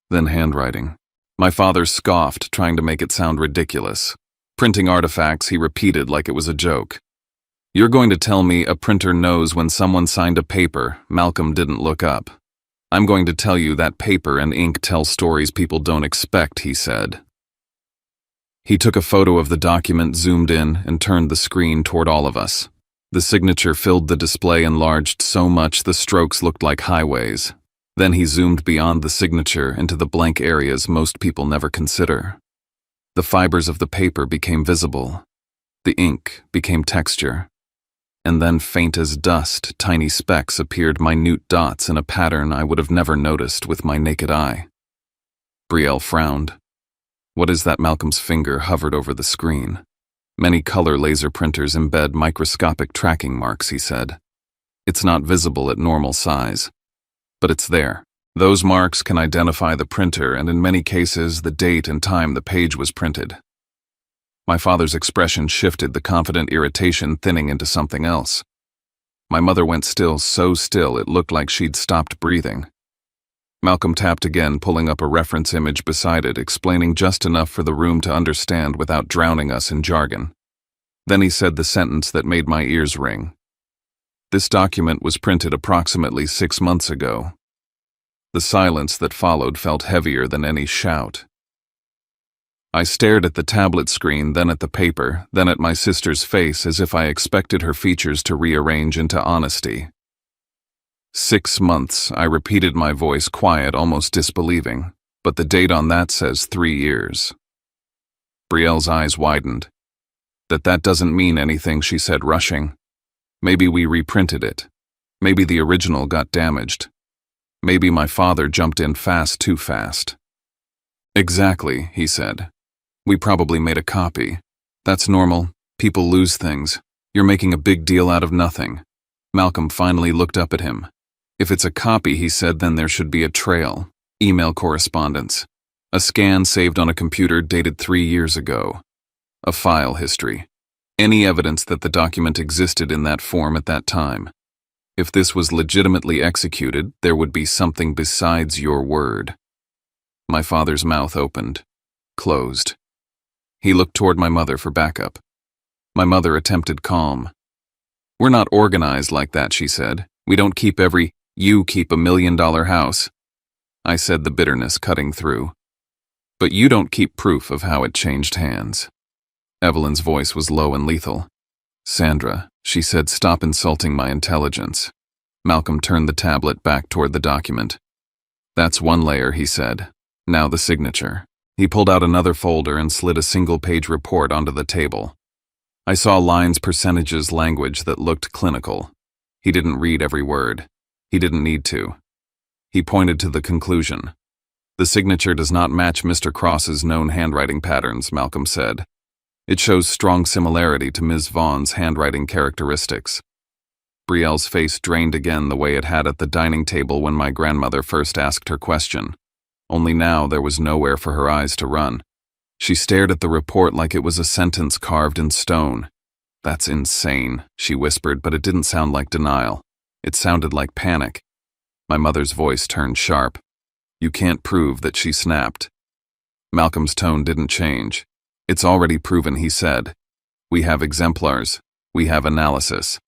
then handwriting." My father scoffed, trying to make it sound ridiculous. "Printing artifacts," he repeated like it was a joke. "You're going to tell me a printer knows when someone signed a paper?" Malcolm didn't look up. "I'm going to tell you that paper and ink tell stories people don't expect," he said. He took a photo of the document, zoomed in, and turned the screen toward all of us. The signature filled the display, enlarged so much the strokes looked like highways. Then he zoomed beyond the signature into the blank areas most people never consider. The fibers of the paper became visible. The ink became texture. And then, faint as dust, tiny specks appeared, minute dots in a pattern I would have never noticed with my naked eye. Brielle frowned. "What is that?" Malcolm's finger hovered over the screen. "Many color laser printers embed microscopic tracking marks," he said. "It's not visible at normal size, but it's there. Those marks can identify the printer and in many cases the date and time the page was printed." My father's expression shifted, the confident irritation thinning into something else. My mother went still, so still it looked like she'd stopped breathing. Malcolm tapped again, pulling up a reference image beside it, explaining just enough for the room to understand without drowning us in jargon. Then he said the sentence that made my ears ring. "This document was printed approximately 6 months ago." The silence that followed felt heavier than any shout. I stared at the tablet screen, then at the paper, then at my sister's face, as if I expected her features to rearrange into honesty. 6 months, I repeated, my voice quiet, almost disbelieving. "But the date on that says 3 years. Brielle's eyes widened. That doesn't mean anything," she said, rushing. "Maybe we reprinted it. Maybe the original got damaged. Maybe my father jumped in too fast." "Exactly," he said. "We probably made a copy. That's normal. People lose things. You're making a big deal out of nothing." Malcolm finally looked up at him. "If it's a copy," he said, "then there should be a trail. Email correspondence. A scan saved on a computer dated 3 years ago. A file history. Any evidence that the document existed in that form at that time. If this was legitimately executed, there would be something besides your word." My father's mouth opened, closed. He looked toward my mother for backup. My mother attempted calm. "We're not organized like that," she said. "We don't keep you keep $1 million house." I said, the bitterness cutting through. "But you don't keep proof of how it changed hands." Evelyn's voice was low and lethal. "Sandra," she said, "stop insulting my intelligence." Malcolm turned the tablet back toward the document. "That's one layer," he said. "Now the signature." He pulled out another folder and slid a single-page report onto the table. I saw lines, percentages, language that looked clinical. He didn't read every word. He didn't need to. He pointed to the conclusion. "The signature does not match Mr. Cross's known handwriting patterns," Malcolm said. "It shows strong similarity to Ms. Vaughn's handwriting characteristics." Brielle's face drained again the way it had at the dining table when my grandmother first asked her question. Only now there was nowhere for her eyes to run. She stared at the report like it was a sentence carved in stone. "That's insane," she whispered, but it didn't sound like denial. It sounded like panic. My mother's voice turned sharp. "You can't prove that," she snapped. Malcolm's tone didn't change. "It's already proven," he said. "We have exemplars. We have analysis.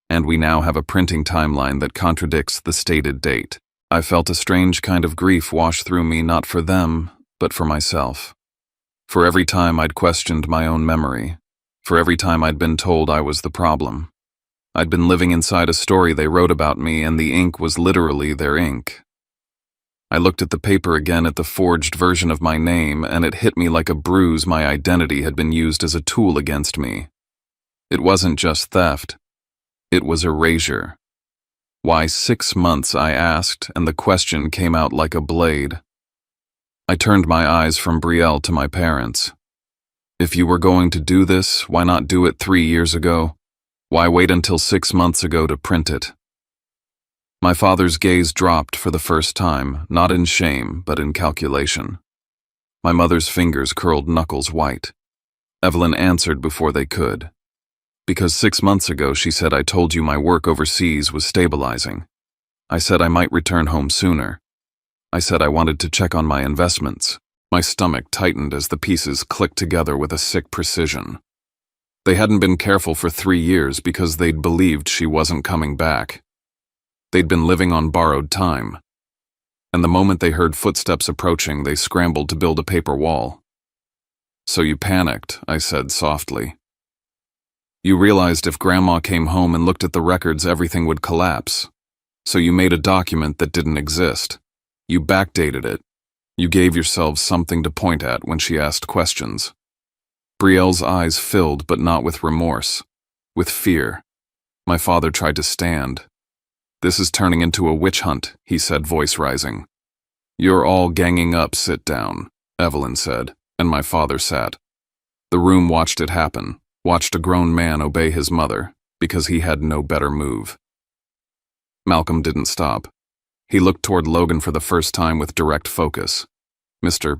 And we now have a printing timeline that contradicts the stated date." I felt a strange kind of grief wash through me, not for them, but for myself. For every time I'd questioned my own memory. For every time I'd been told I was the problem. I'd been living inside a story they wrote about me, and the ink was literally their ink. I looked at the paper again, at the forged version of my name, and it hit me like a bruise. My identity had been used as a tool against me. It wasn't just theft. It was erasure. "Why 6 months?" I asked, and the question came out like a blade. I turned my eyes from Brielle to my parents. If you were going to do this, why not do it 3 years ago? Why wait until 6 months ago to print it? My father's gaze dropped for the first time, not in shame, but in calculation. My mother's fingers curled knuckles white. Evelyn answered before they could. Because 6 months ago she said I told you my work overseas was stabilizing. I said I might return home sooner. I said I wanted to check on my investments. My stomach tightened as the pieces clicked together with a sick precision. They hadn't been careful for 3 years because they'd believed she wasn't coming back. They'd been living on borrowed time. And the moment they heard footsteps approaching, they scrambled to build a paper wall. So you panicked, I said softly. You realized if Grandma came home and looked at the records, everything would collapse. So you made a document that didn't exist. You backdated it. You gave yourselves something to point at when she asked questions. Brielle's eyes filled, but not with remorse, with fear. My father tried to stand. This is turning into a witch hunt, he said, voice rising. You're all ganging up, sit down, Evelyn said, and my father sat. The room watched it happen, watched a grown man obey his mother, because he had no better move. Malcolm didn't stop. He looked toward Logan for the first time with direct focus. Mr.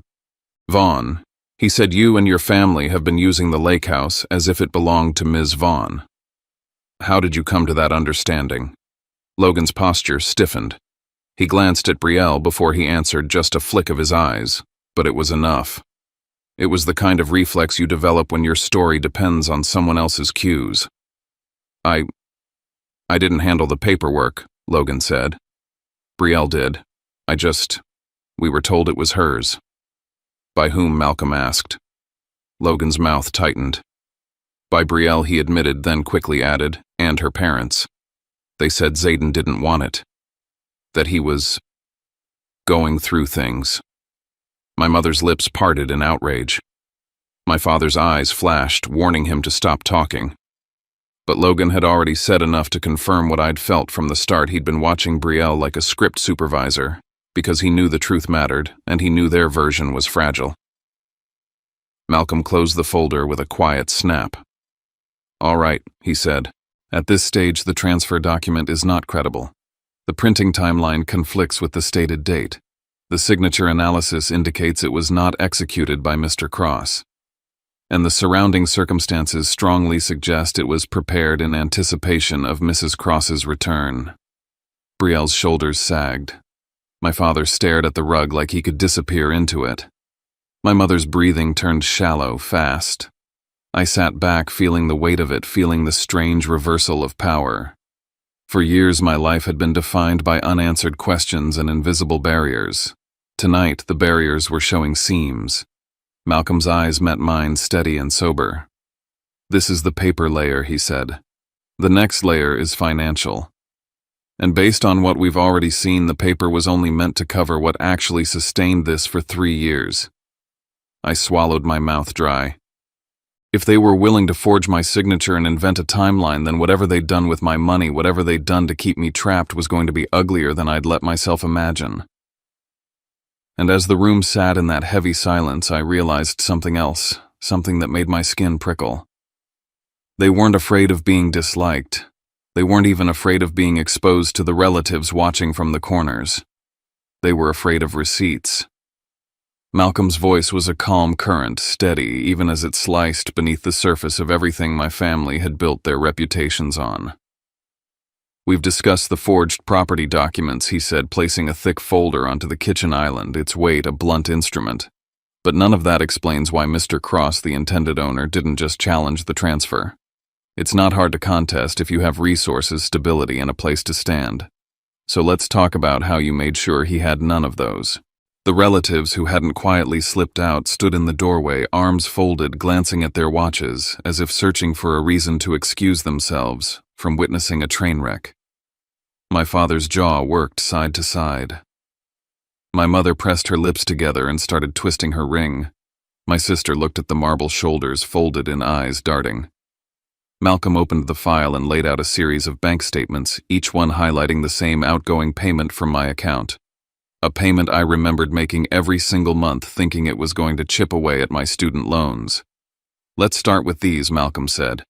Vaughn, he said, you and your family have been using the lake house as if it belonged to Ms. Vaughn. How did you come to that understanding? Logan's posture stiffened. He glanced at Brielle before he answered, just a flick of his eyes, but it was enough. It was the kind of reflex you develop when your story depends on someone else's cues. I didn't handle the paperwork, Logan said. Brielle did. We were told it was hers. By whom, Malcolm asked. Logan's mouth tightened. By Brielle, he admitted, then quickly added, and her parents. They said Zayden didn't want it. That he was going through things. My mother's lips parted in outrage. My father's eyes flashed, warning him to stop talking. But Logan had already said enough to confirm what I'd felt from the start. He'd been watching Brielle like a script supervisor, because he knew the truth mattered, and he knew their version was fragile. Malcolm closed the folder with a quiet snap. All right, he said. At this stage, the transfer document is not credible. The printing timeline conflicts with the stated date. The signature analysis indicates it was not executed by Mr. Cross. And the surrounding circumstances strongly suggest it was prepared in anticipation of Mrs. Cross's return. Brielle's shoulders sagged. My father stared at the rug like he could disappear into it. My mother's breathing turned shallow, fast. I sat back, feeling the weight of it, feeling the strange reversal of power. For years, my life had been defined by unanswered questions and invisible barriers. Tonight, the barriers were showing seams. Malcolm's eyes met mine, steady and sober. This is the paper layer, he said. The next layer is financial. And based on what we've already seen, the paper was only meant to cover what actually sustained this for 3 years. I swallowed, my mouth dry. If they were willing to forge my signature and invent a timeline, then whatever they'd done with my money, whatever they'd done to keep me trapped, was going to be uglier than I'd let myself imagine. And as the room sat in that heavy silence, I realized something else, something that made my skin prickle. They weren't afraid of being disliked. They weren't even afraid of being exposed to the relatives watching from the corners. They were afraid of receipts. Malcolm's voice was a calm current, steady, even as it sliced beneath the surface of everything my family had built their reputations on. We've discussed the forged property documents, he said, placing a thick folder onto the kitchen island, its weight a blunt instrument. But none of that explains why Mr. Cross, the intended owner, didn't just challenge the transfer. It's not hard to contest if you have resources, stability, and a place to stand. So let's talk about how you made sure he had none of those. The relatives who hadn't quietly slipped out stood in the doorway, arms folded, glancing at their watches, as if searching for a reason to excuse themselves from witnessing a train wreck. My father's jaw worked side to side. My mother pressed her lips together and started twisting her ring. My sister looked at the marble shoulders folded in eyes darting. Malcolm opened the file and laid out a series of bank statements, each one highlighting the same outgoing payment from my account. A payment I remembered making every single month, thinking it was going to chip away at my student loans. Let's start with these, Malcolm said.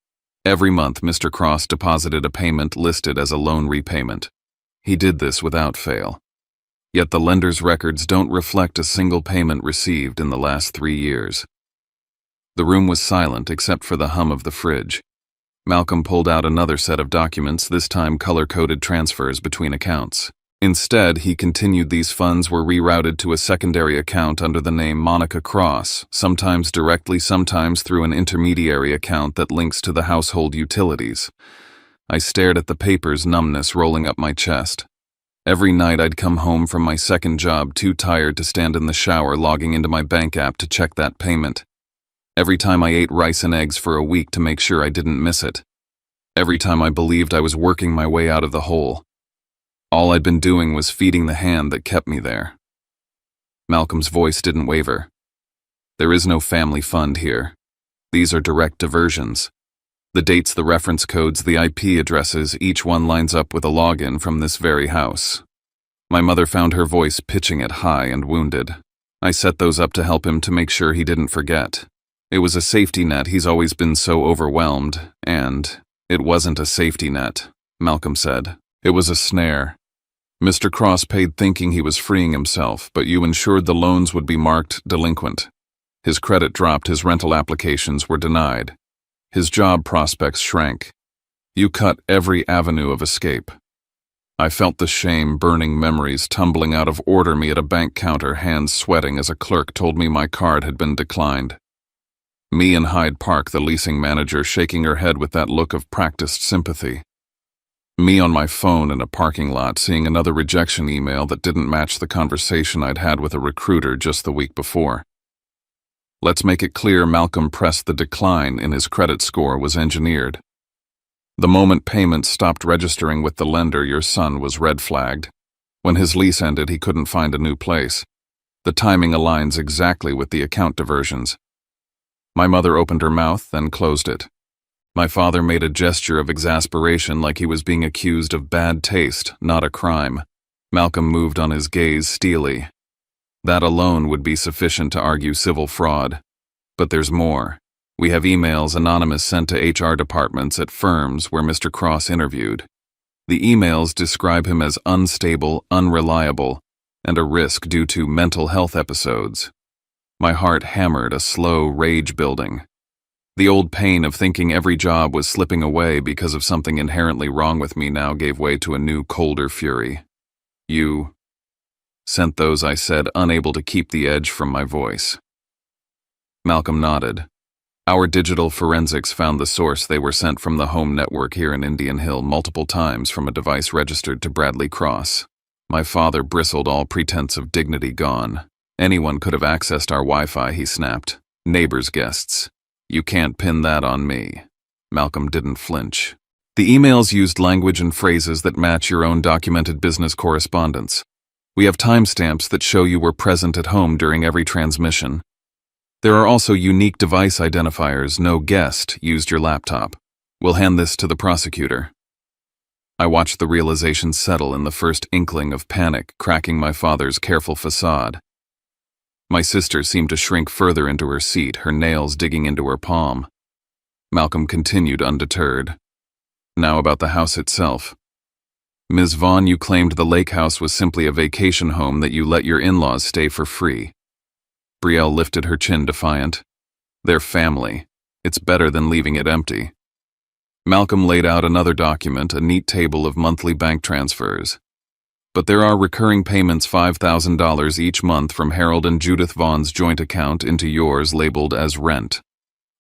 Every month, Mr. Cross deposited a payment listed as a loan repayment. He did this without fail. Yet the lender's records don't reflect a single payment received in the last 3 years. The room was silent except for the hum of the fridge. Malcolm pulled out another set of documents, this time color-coded transfers between accounts. Instead, he continued these funds were rerouted to a secondary account under the name Monica Cross, sometimes directly, sometimes through an intermediary account that links to the household utilities. I stared at the papers, numbness rolling up my chest. Every night I'd come home from my second job too tired to stand in the shower logging into my bank app to check that payment. Every time I ate rice and eggs for a week to make sure I didn't miss it. Every time I believed I was working my way out of the hole. All I'd been doing was feeding the hand that kept me there. Malcolm's voice didn't waver. There is no family fund here. These are direct diversions. The dates, the reference codes, the IP addresses, each one lines up with a login from this very house. My mother found her voice pitching it high and wounded. I set those up to help him to make sure he didn't forget. It was a safety net, he's always been so overwhelmed, and it wasn't a safety net, Malcolm said. It was a snare. Mr. Cross paid thinking he was freeing himself, but you ensured the loans would be marked delinquent. His credit dropped, his rental applications were denied. His job prospects shrank. You cut every avenue of escape. I felt the shame, burning memories tumbling out of order me at a bank counter, hands sweating as a clerk told me my card had been declined. Me in Hyde Park, the leasing manager, shaking her head with that look of practiced sympathy. Me on my phone in a parking lot, seeing another rejection email that didn't match the conversation I'd had with a recruiter just the week before. Let's make it clear, Malcolm pressed, the decline in his credit score was engineered. The moment payments stopped registering with the lender, your son was red flagged. When his lease ended, he couldn't find a new place. The timing aligns exactly with the account diversions. My mother opened her mouth, then closed it. My father made a gesture of exasperation like he was being accused of bad taste, not a crime. Malcolm moved on his gaze steely. That alone would be sufficient to argue civil fraud. But there's more. We have emails anonymous sent to HR departments at firms where Mr. Cross interviewed. The emails describe him as unstable, unreliable, and a risk due to mental health episodes. My heart hammered, a slow rage building. The old pain of thinking every job was slipping away because of something inherently wrong with me now gave way to a new, colder fury. You sent those, I said, unable to keep the edge from my voice. Malcolm nodded. Our digital forensics found the source. They were sent from the home network here in Indian Hill multiple times from a device registered to Bradley Cross. My father bristled, all pretense of dignity gone. Anyone could have accessed our Wi-Fi, he snapped. Neighbors' guests. You can't pin that on me. Malcolm didn't flinch. The emails used language and phrases that match your own documented business correspondence. We have timestamps that show you were present at home during every transmission. There are also unique device identifiers. No guest used your laptop. We'll hand this to the prosecutor. I watched the realization settle in, the first inkling of panic cracking my father's careful facade. My sister seemed to shrink further into her seat, her nails digging into her palm. Malcolm continued undeterred. Now about the house itself. Ms. Vaughn, you claimed the lake house was simply a vacation home that you let your in-laws stay for free. Brielle lifted her chin, defiant. They're family. It's better than leaving it empty. Malcolm laid out another document, a neat table of monthly bank transfers. But there are recurring payments, $5,000 each month from Harold and Judith Vaughn's joint account into yours, labeled as rent.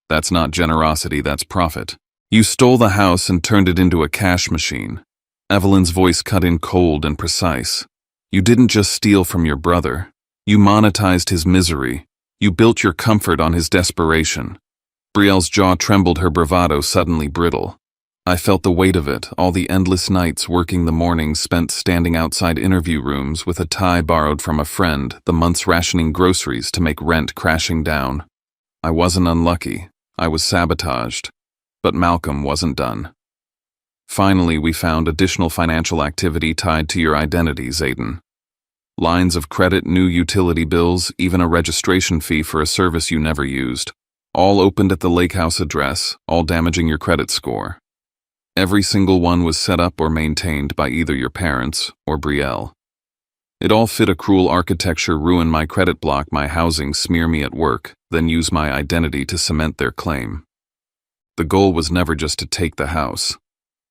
That's not generosity, that's profit. You stole the house and turned it into a cash machine. Evelyn's voice cut in, cold and precise. You didn't just steal from your brother. You monetized his misery. You built your comfort on his desperation. Brielle's jaw trembled, her bravado suddenly brittle. I felt the weight of it, all the endless nights working, the mornings spent standing outside interview rooms with a tie borrowed from a friend, the months rationing groceries to make rent crashing down. I wasn't unlucky. I was sabotaged. But Malcolm wasn't done. Finally, we found additional financial activity tied to your identity, Zayden. Lines of credit, new utility bills, even a registration fee for a service you never used. all opened at the lake house address, all damaging your credit score. Every single one was set up or maintained by either your parents or Brielle. It all fit a cruel architecture, ruin my credit, block my housing, smear me at work, then use my identity to cement their claim. The goal was never just to take the house.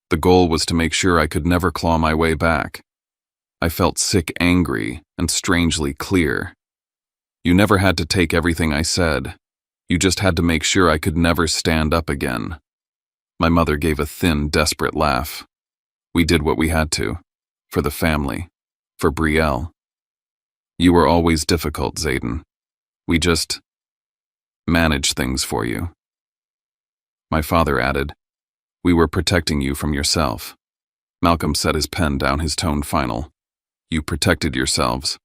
The goal was to make sure I could never claw my way back. I felt sick, angry, and strangely clear. You never had to take everything I said. You just had to make sure I could never stand up again. My mother gave a thin, desperate laugh. We did what we had to. For the family. For Brielle. You were always difficult, Zayden. We just managed things for you. My father added, we were protecting you from yourself. Malcolm set his pen down, his tone final. You protected yourselves.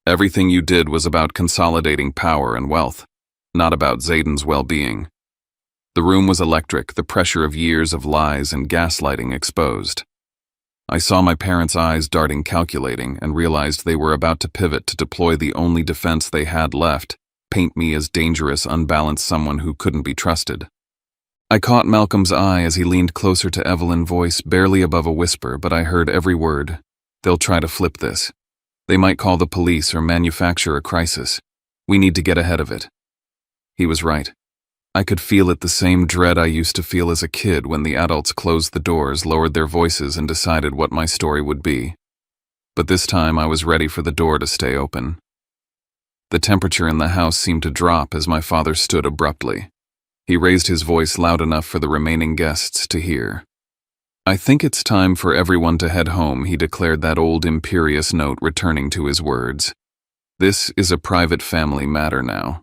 Everything you did was about consolidating power and wealth, not about Zayden's well-being. The room was electric, the pressure of years of lies and gaslighting exposed. I saw my parents' eyes darting, calculating, and realized they were about to pivot to deploy the only defense they had left, paint me as dangerous, unbalanced someone who couldn't be trusted. I caught Malcolm's eye as he leaned closer to Evelyn, voice barely above a whisper, but I heard every word. They'll try to flip this. They might call the police or manufacture a crisis. We need to get ahead of it. He was right. I could feel it, the same dread I used to feel as a kid when the adults closed the doors, lowered their voices, and decided what my story would be. But this time I was ready for the door to stay open. The temperature in the house seemed to drop as my father stood abruptly. He raised his voice loud enough for the remaining guests to hear. I think it's time for everyone to head home, he declared, that old imperious note returning to his words. This is a private family matter now.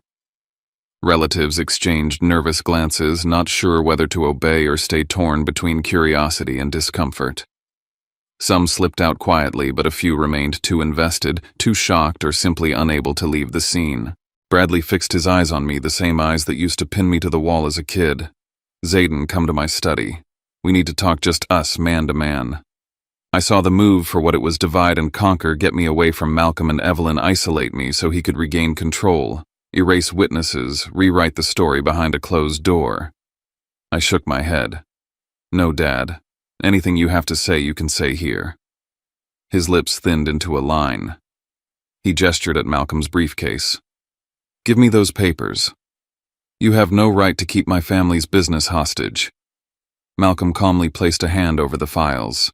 Relatives exchanged nervous glances, not sure whether to obey or stay torn between curiosity and discomfort. Some slipped out quietly, but a few remained too invested, too shocked, or simply unable to leave the scene. Bradley fixed his eyes on me, the same eyes that used to pin me to the wall as a kid. Zayden, come to my study. We need to talk, just us, man to man. I saw the move for what it was: divide and conquer, get me away from Malcolm and Evelyn, isolate me so he could regain control, erase witnesses, rewrite the story behind a closed door. I shook my head. No, Dad. Anything you have to say, you can say here. His lips thinned into a line. He gestured at Malcolm's briefcase. Give me those papers. You have no right to keep my family's business hostage. Malcolm calmly placed a hand over the files.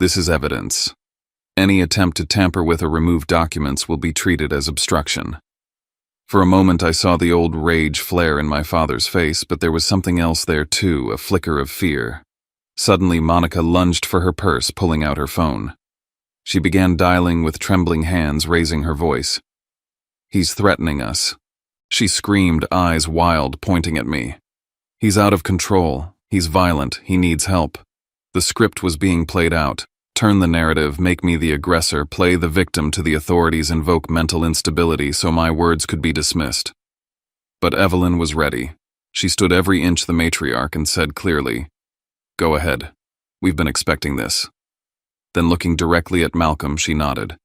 This is evidence. Any attempt to tamper with or remove documents will be treated as obstruction. For a moment I saw the old rage flare in my father's face, but there was something else there too, a flicker of fear. Suddenly Monica lunged for her purse, pulling out her phone. She began dialing with trembling hands, raising her voice. He's threatening us. She screamed, eyes wild, pointing at me. He's out of control. He's violent. He needs help. The script was being played out. Turn the narrative, make me the aggressor, play the victim to the authorities, invoke mental instability so my words could be dismissed. But Evelyn was ready. She stood every inch the matriarch and said clearly, Go ahead. We've been expecting this. Then looking directly at Malcolm, she nodded.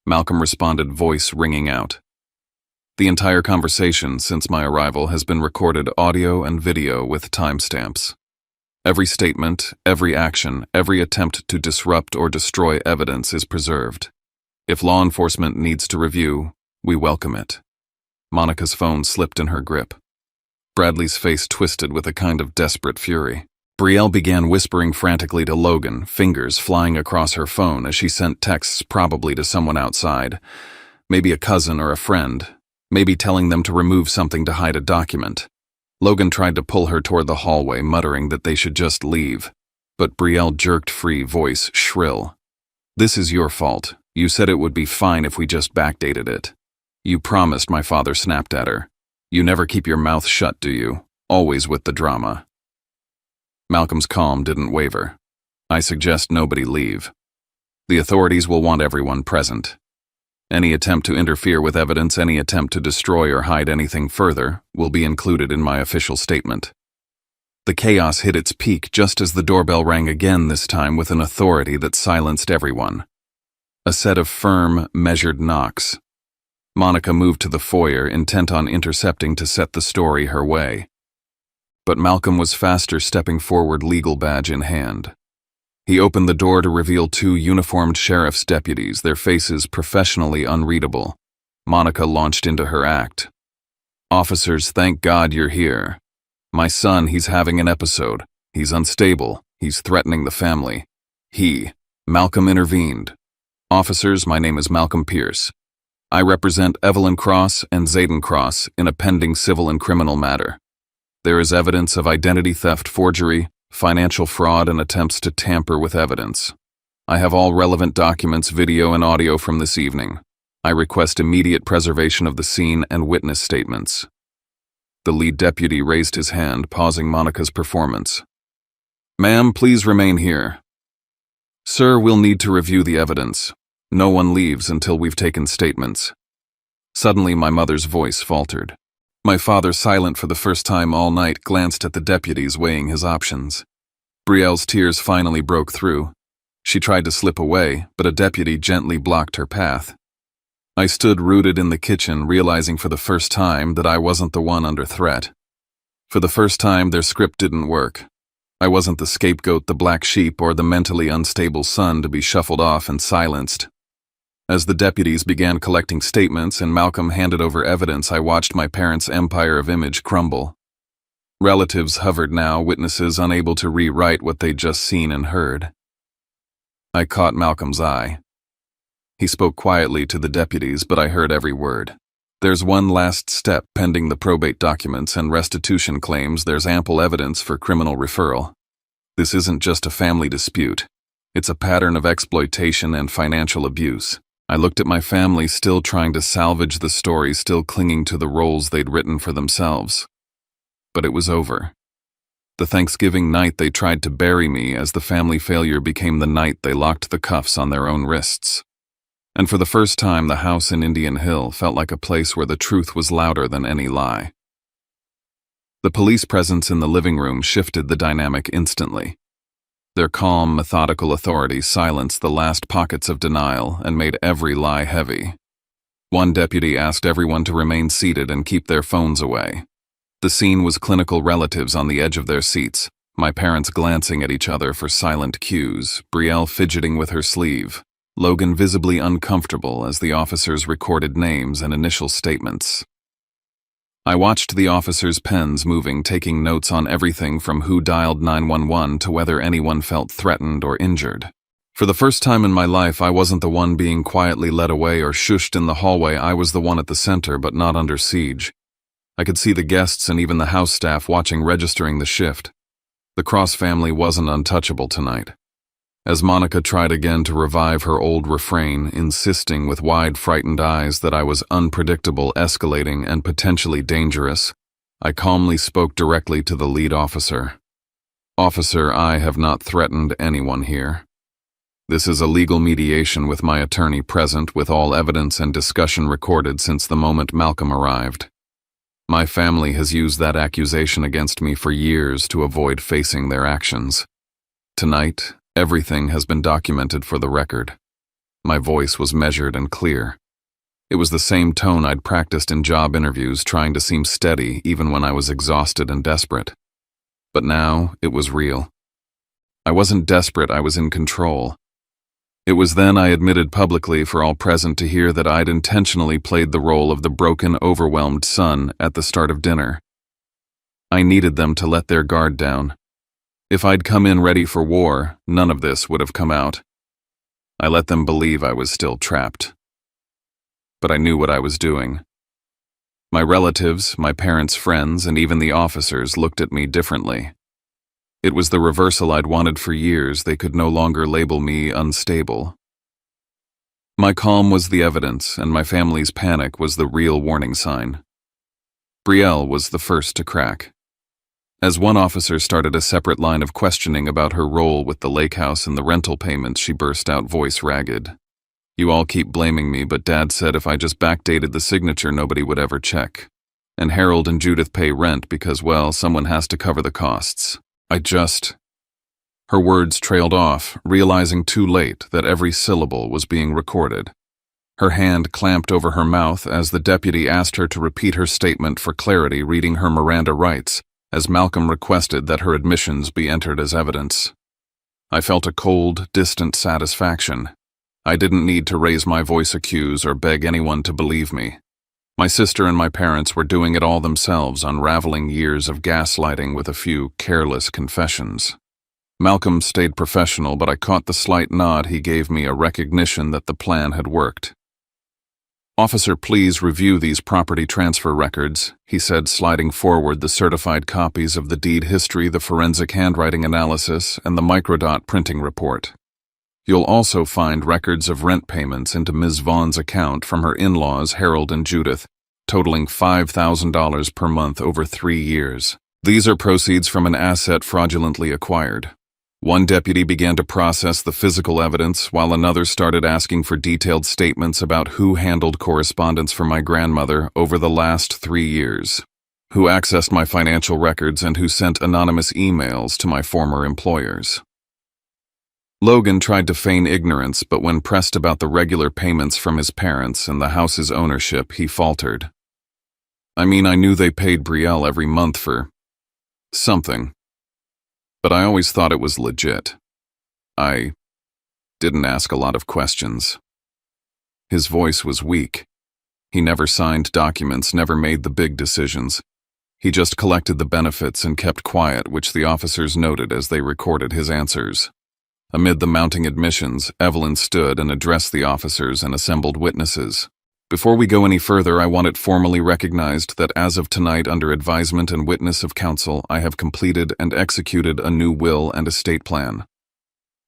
Malcolm responded, voice ringing out. The entire conversation since my arrival has been recorded, audio and video, with timestamps. Every statement, every action, every attempt to disrupt or destroy evidence is preserved. If law enforcement needs to review, we welcome it. Monica's phone slipped in her grip. Bradley's face twisted with a kind of desperate fury. Brielle began whispering frantically to Logan, fingers flying across her phone as she sent texts, probably to someone outside, maybe a cousin or a friend, maybe telling them to remove something to hide a document. Logan tried to pull her toward the hallway, muttering that they should just leave. But Brielle jerked free, voice shrill. This is your fault. You said it would be fine if we just backdated it. You promised, my father snapped at her. You never keep your mouth shut, do you? Always with the drama. Malcolm's calm didn't waver. I suggest nobody leave. The authorities will want everyone present. Any attempt to interfere with evidence, any attempt to destroy or hide anything further, will be included in my official statement. The chaos hit its peak just as the doorbell rang again, this time with an authority that silenced everyone. A set of firm, measured knocks. Monica moved to the foyer, intent on intercepting to set the story her way. But Malcolm was faster, stepping forward, legal badge in hand. He opened the door to reveal two uniformed sheriff's deputies, their faces professionally unreadable. Monica launched into her act. "Officers, thank God you're here. My son, he's having an episode. He's unstable. He's threatening the family." Malcolm intervened. "Officers, my name is Malcolm Pierce. I represent Evelyn Cross and Zayden Cross in a pending civil and criminal matter. There is evidence of identity theft, forgery, financial fraud, and attempts to tamper with evidence. I have all relevant documents, video and audio from this evening. I request immediate preservation of the scene and witness statements." The lead deputy raised his hand, pausing Monica's performance. "Ma'am, please remain here." "Sir, we'll need to review the evidence. No one leaves until we've taken statements." Suddenly, my mother's voice faltered. My father, silent for the first time all night, glanced at the deputies, weighing his options. Brielle's tears finally broke through. She tried to slip away, but a deputy gently blocked her path. I stood rooted in the kitchen, realizing for the first time that I wasn't the one under threat. For the first time, their script didn't work. I wasn't the scapegoat, the black sheep, or the mentally unstable son to be shuffled off and silenced. As the deputies began collecting statements and Malcolm handed over evidence, I watched my parents' empire of image crumble. Relatives hovered now, witnesses unable to rewrite what they'd just seen and heard. I caught Malcolm's eye. He spoke quietly to the deputies, but I heard every word. "There's one last step pending the probate documents and restitution claims. There's ample evidence for criminal referral. This isn't just a family dispute. It's a pattern of exploitation and financial abuse." I looked at my family, still trying to salvage the story, still clinging to the roles they'd written for themselves. But it was over. The Thanksgiving night they tried to bury me, as the family failure became the night they locked the cuffs on their own wrists. And for the first time, the house in Indian Hill felt like a place where the truth was louder than any lie. The police presence in the living room shifted the dynamic instantly. Their calm, methodical authority silenced the last pockets of denial and made every lie heavy. One deputy asked everyone to remain seated and keep their phones away. The scene was clinical: relatives on the edge of their seats, my parents glancing at each other for silent cues, Brielle fidgeting with her sleeve, Logan visibly uncomfortable as the officers recorded names and initial statements. I watched the officers' pens moving, taking notes on everything from who dialed 911 to whether anyone felt threatened or injured. For the first time in my life, I wasn't the one being quietly led away or shushed in the hallway. I was the one at the center, but not under siege. I could see the guests and even the house staff watching, registering the shift. The Cross family wasn't untouchable tonight. As Monica tried again to revive her old refrain, insisting with wide, frightened eyes that I was unpredictable, escalating, and potentially dangerous, I calmly spoke directly to the lead officer. "Officer, I have not threatened anyone here. This is a legal mediation with my attorney present, with all evidence and discussion recorded since the moment Malcolm arrived. My family has used that accusation against me for years to avoid facing their actions. Tonight, everything has been documented for the record." My voice was measured and clear. It was the same tone I'd practiced in job interviews, trying to seem steady even when I was exhausted and desperate. But now, it was real. I wasn't desperate, I was in control. It was then I admitted publicly for all present to hear that I'd intentionally played the role of the broken, overwhelmed son at the start of dinner. I needed them to let their guard down. If I'd come in ready for war, none of this would have come out. I let them believe I was still trapped. But I knew what I was doing. My relatives, my parents' friends, and even the officers looked at me differently. It was the reversal I'd wanted for years. They could no longer label me unstable. My calm was the evidence, and my family's panic was the real warning sign. Brielle was the first to crack. As one officer started a separate line of questioning about her role with the lake house and the rental payments, she burst out, voice ragged. "You all keep blaming me, but Dad said if I just backdated the signature, nobody would ever check. And Harold and Judith pay rent because, well, someone has to cover the costs. Her words trailed off, realizing too late that every syllable was being recorded. Her hand clamped over her mouth as the deputy asked her to repeat her statement for clarity, reading her Miranda rights, as Malcolm requested that her admissions be entered as evidence. I felt a cold, distant satisfaction. I didn't need to raise my voice, accuse, or beg anyone to believe me. My sister and my parents were doing it all themselves, unraveling years of gaslighting with a few careless confessions. Malcolm stayed professional, but I caught the slight nod he gave me, a recognition that the plan had worked. "Officer, please review these property transfer records," he said, sliding forward the certified copies of the deed history, the forensic handwriting analysis, and the microdot printing report. "You'll also find records of rent payments into Ms. Vaughn's account from her in-laws, Harold and Judith, totaling $5,000 per month over 3 years. These are proceeds from an asset fraudulently acquired." One deputy began to process the physical evidence, while another started asking for detailed statements about who handled correspondence for my grandmother over the last 3 years, who accessed my financial records, and who sent anonymous emails to my former employers. Logan tried to feign ignorance, but when pressed about the regular payments from his parents and the house's ownership, he faltered. "I mean, I knew they paid Brielle every month for something, but I always thought it was legit. I didn't ask a lot of questions." His voice was weak. He never signed documents, never made the big decisions. He just collected the benefits and kept quiet, which the officers noted as they recorded his answers. Amid the mounting admissions, Evelyn stood and addressed the officers and assembled witnesses. "Before we go any further, I want it formally recognized that as of tonight, under advisement and witness of counsel, I have completed and executed a new will and estate plan.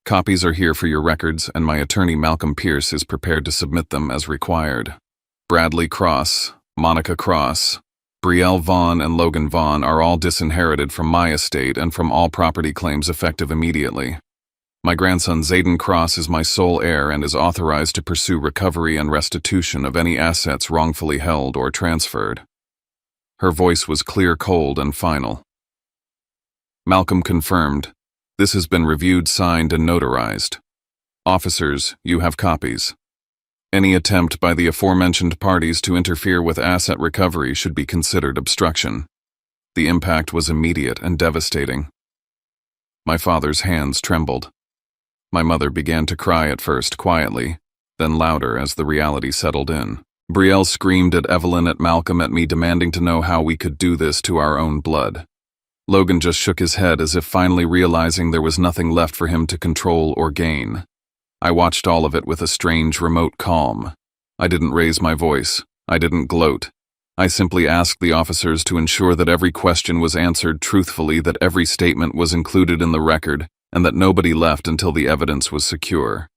Copies are here for your records, and my attorney Malcolm Pierce is prepared to submit them as required. Bradley Cross, Monica Cross, Brielle Vaughn, and Logan Vaughn are all disinherited from my estate and from all property claims effective immediately. My grandson Zayden Cross is my sole heir and is authorized to pursue recovery and restitution of any assets wrongfully held or transferred." Her voice was clear, cold, and final. Malcolm confirmed, "This has been reviewed, signed, and notarized. Officers, you have copies. Any attempt by the aforementioned parties to interfere with asset recovery should be considered obstruction." The impact was immediate and devastating. My father's hands trembled. My mother began to cry, at first quietly, then louder as the reality settled in. Brielle screamed at Evelyn, at Malcolm, at me, demanding to know how we could do this to our own blood. Logan just shook his head, as if finally realizing there was nothing left for him to control or gain. I watched all of it with a strange, remote calm. I didn't raise my voice. I didn't gloat. I simply asked the officers to ensure that every question was answered truthfully, that every statement was included in the record, and that nobody left until the evidence was secure.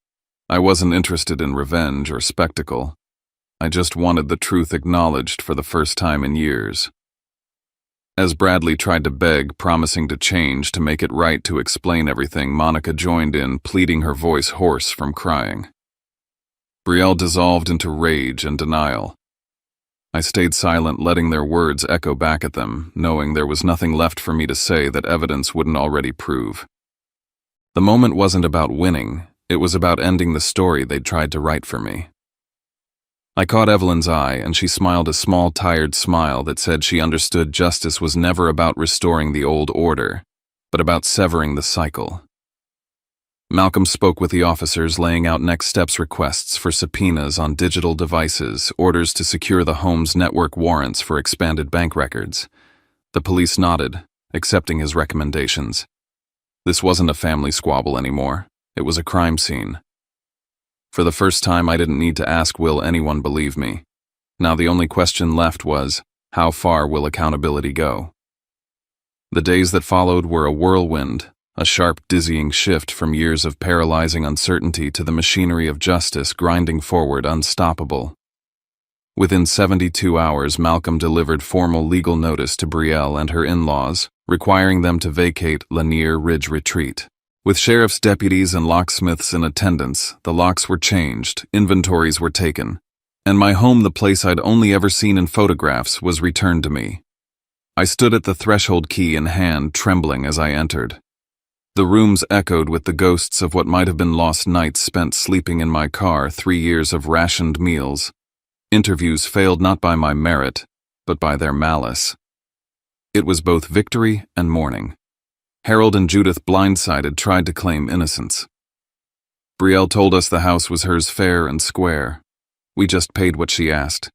I wasn't interested in revenge or spectacle. I just wanted the truth acknowledged for the first time in years. As Bradley tried to beg, promising to change, to make it right, to explain everything, Monica joined in, pleading, her voice hoarse from crying. Brielle dissolved into rage and denial. I stayed silent, letting their words echo back at them, knowing there was nothing left for me to say that evidence wouldn't already prove. The moment wasn't about winning, it was about ending the story they'd tried to write for me. I caught Evelyn's eye, and she smiled a small, tired smile that said she understood justice was never about restoring the old order, but about severing the cycle. Malcolm spoke with the officers, laying out next steps: requests for subpoenas on digital devices, orders to secure the home's network, warrants for expanded bank records. The police nodded, accepting his recommendations. This wasn't a family squabble anymore. It was a crime scene. For the first time, I didn't need to ask, will anyone believe me? Now the only question left was, how far will accountability go? The days that followed were a whirlwind, a sharp, dizzying shift from years of paralyzing uncertainty to the machinery of justice grinding forward, unstoppable. Within 72 hours, Malcolm delivered formal legal notice to Brielle and her in-laws, requiring them to vacate Lanier Ridge Retreat. With sheriff's deputies and locksmiths in attendance, the locks were changed, inventories were taken, and my home, the place I'd only ever seen in photographs, was returned to me. I stood at the threshold, key in hand, trembling as I entered. The rooms echoed with the ghosts of what might have been lost nights spent sleeping in my car, 3 years of rationed meals. Interviews failed not by my merit, but by their malice. It was both victory and mourning. Harold and Judith, blindsided, tried to claim innocence. Brielle told us the house was hers fair and square. We just paid what she asked.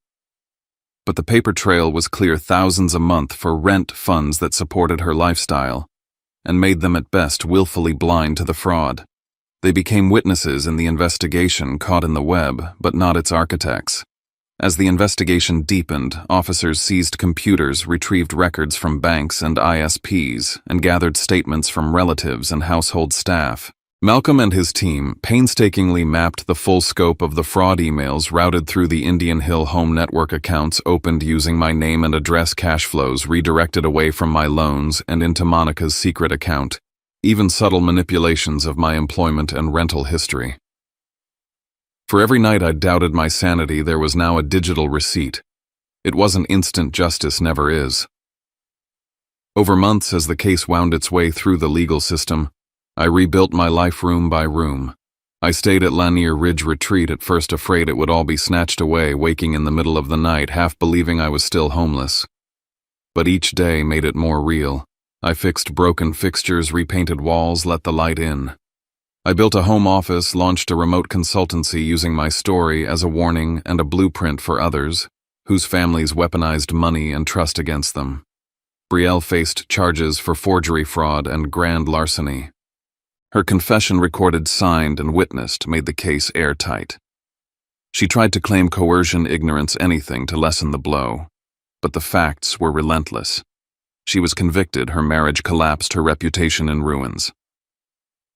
But the paper trail was clear, thousands a month for rent funds that supported her lifestyle, and made them at best willfully blind to the fraud. They became witnesses in the investigation, caught in the web, but not its architects. As the investigation deepened, officers seized computers, retrieved records from banks and ISPs, and gathered statements from relatives and household staff. Malcolm and his team painstakingly mapped the full scope of the fraud emails routed through the Indian Hill home network accounts opened using my name and address, cash flows redirected away from my loans and into Monica's secret account, even subtle manipulations of my employment and rental history. For every night I doubted my sanity, there was now a digital receipt. It wasn't instant justice, never is. Over months, as the case wound its way through the legal system, I rebuilt my life room by room. I stayed at Lanier Ridge Retreat, at first afraid it would all be snatched away, waking in the middle of the night, half believing I was still homeless. But each day made it more real. I fixed broken fixtures, repainted walls, let the light in. I built a home office, launched a remote consultancy using my story as a warning and a blueprint for others, whose families weaponized money and trust against them. Brielle faced charges for forgery, fraud, and grand larceny. Her confession, recorded, signed, and witnessed, made the case airtight. She tried to claim coercion, ignorance, anything to lessen the blow. But the facts were relentless. She was convicted, her marriage collapsed, her reputation in ruins.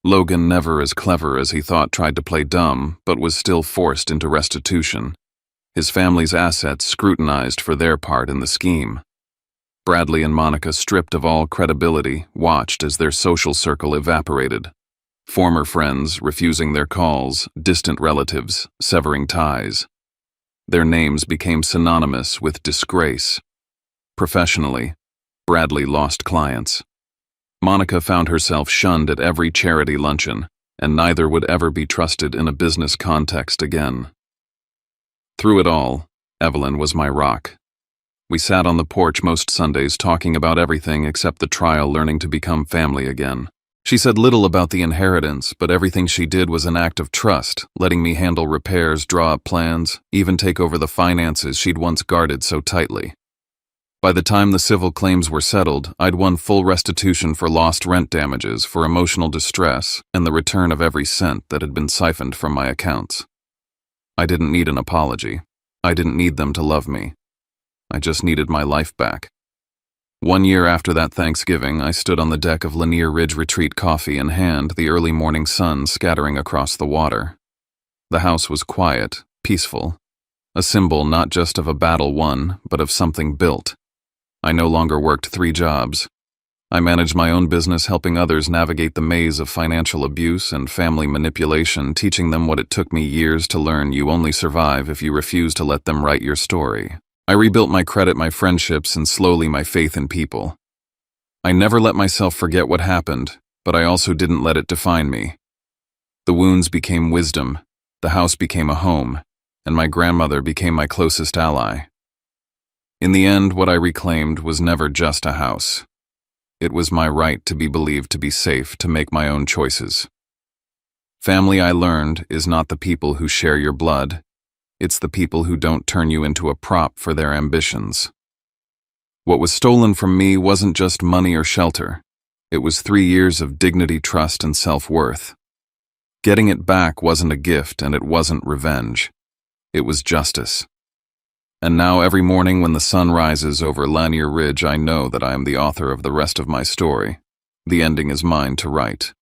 Logan, never as clever as he thought, tried to play dumb, but was still forced into restitution. His family's assets scrutinized for their part in the scheme. Bradley and Monica, stripped of all credibility, watched as their social circle evaporated. Former friends refusing their calls, distant relatives severing ties. Their names became synonymous with disgrace. Professionally, Bradley lost clients. Monica found herself shunned at every charity luncheon, and neither would ever be trusted in a business context again. Through it all, Evelyn was my rock. We sat on the porch most Sundays talking about everything except the trial, learning to become family again. She said little about the inheritance, but everything she did was an act of trust, letting me handle repairs, draw up plans, even take over the finances she'd once guarded so tightly. By the time the civil claims were settled, I'd won full restitution for lost rent damages, for emotional distress, and the return of every cent that had been siphoned from my accounts. I didn't need an apology. I didn't need them to love me. I just needed my life back. 1 year after that Thanksgiving, I stood on the deck of Lanier Ridge Retreat, coffee in hand, the early morning sun scattering across the water. The house was quiet, peaceful, a symbol not just of a battle won, but of something built. I no longer worked 3 jobs. I managed my own business, helping others navigate the maze of financial abuse and family manipulation, teaching them what it took me years to learn: you only survive if you refuse to let them write your story. I rebuilt my credit, my friendships, and slowly my faith in people. I never let myself forget what happened, but I also didn't let it define me. The wounds became wisdom, the house became a home, and my grandmother became my closest ally. In the end, what I reclaimed was never just a house. It was my right to be believed to be safe, to make my own choices. Family, I learned, is not the people who share your blood. It's the people who don't turn you into a prop for their ambitions. What was stolen from me wasn't just money or shelter. It was 3 years of dignity, trust, and self-worth. Getting it back wasn't a gift, and it wasn't revenge. It was justice. And now every morning when the sun rises over Lanier Ridge, I know that I am the author of the rest of my story. The ending is mine to write.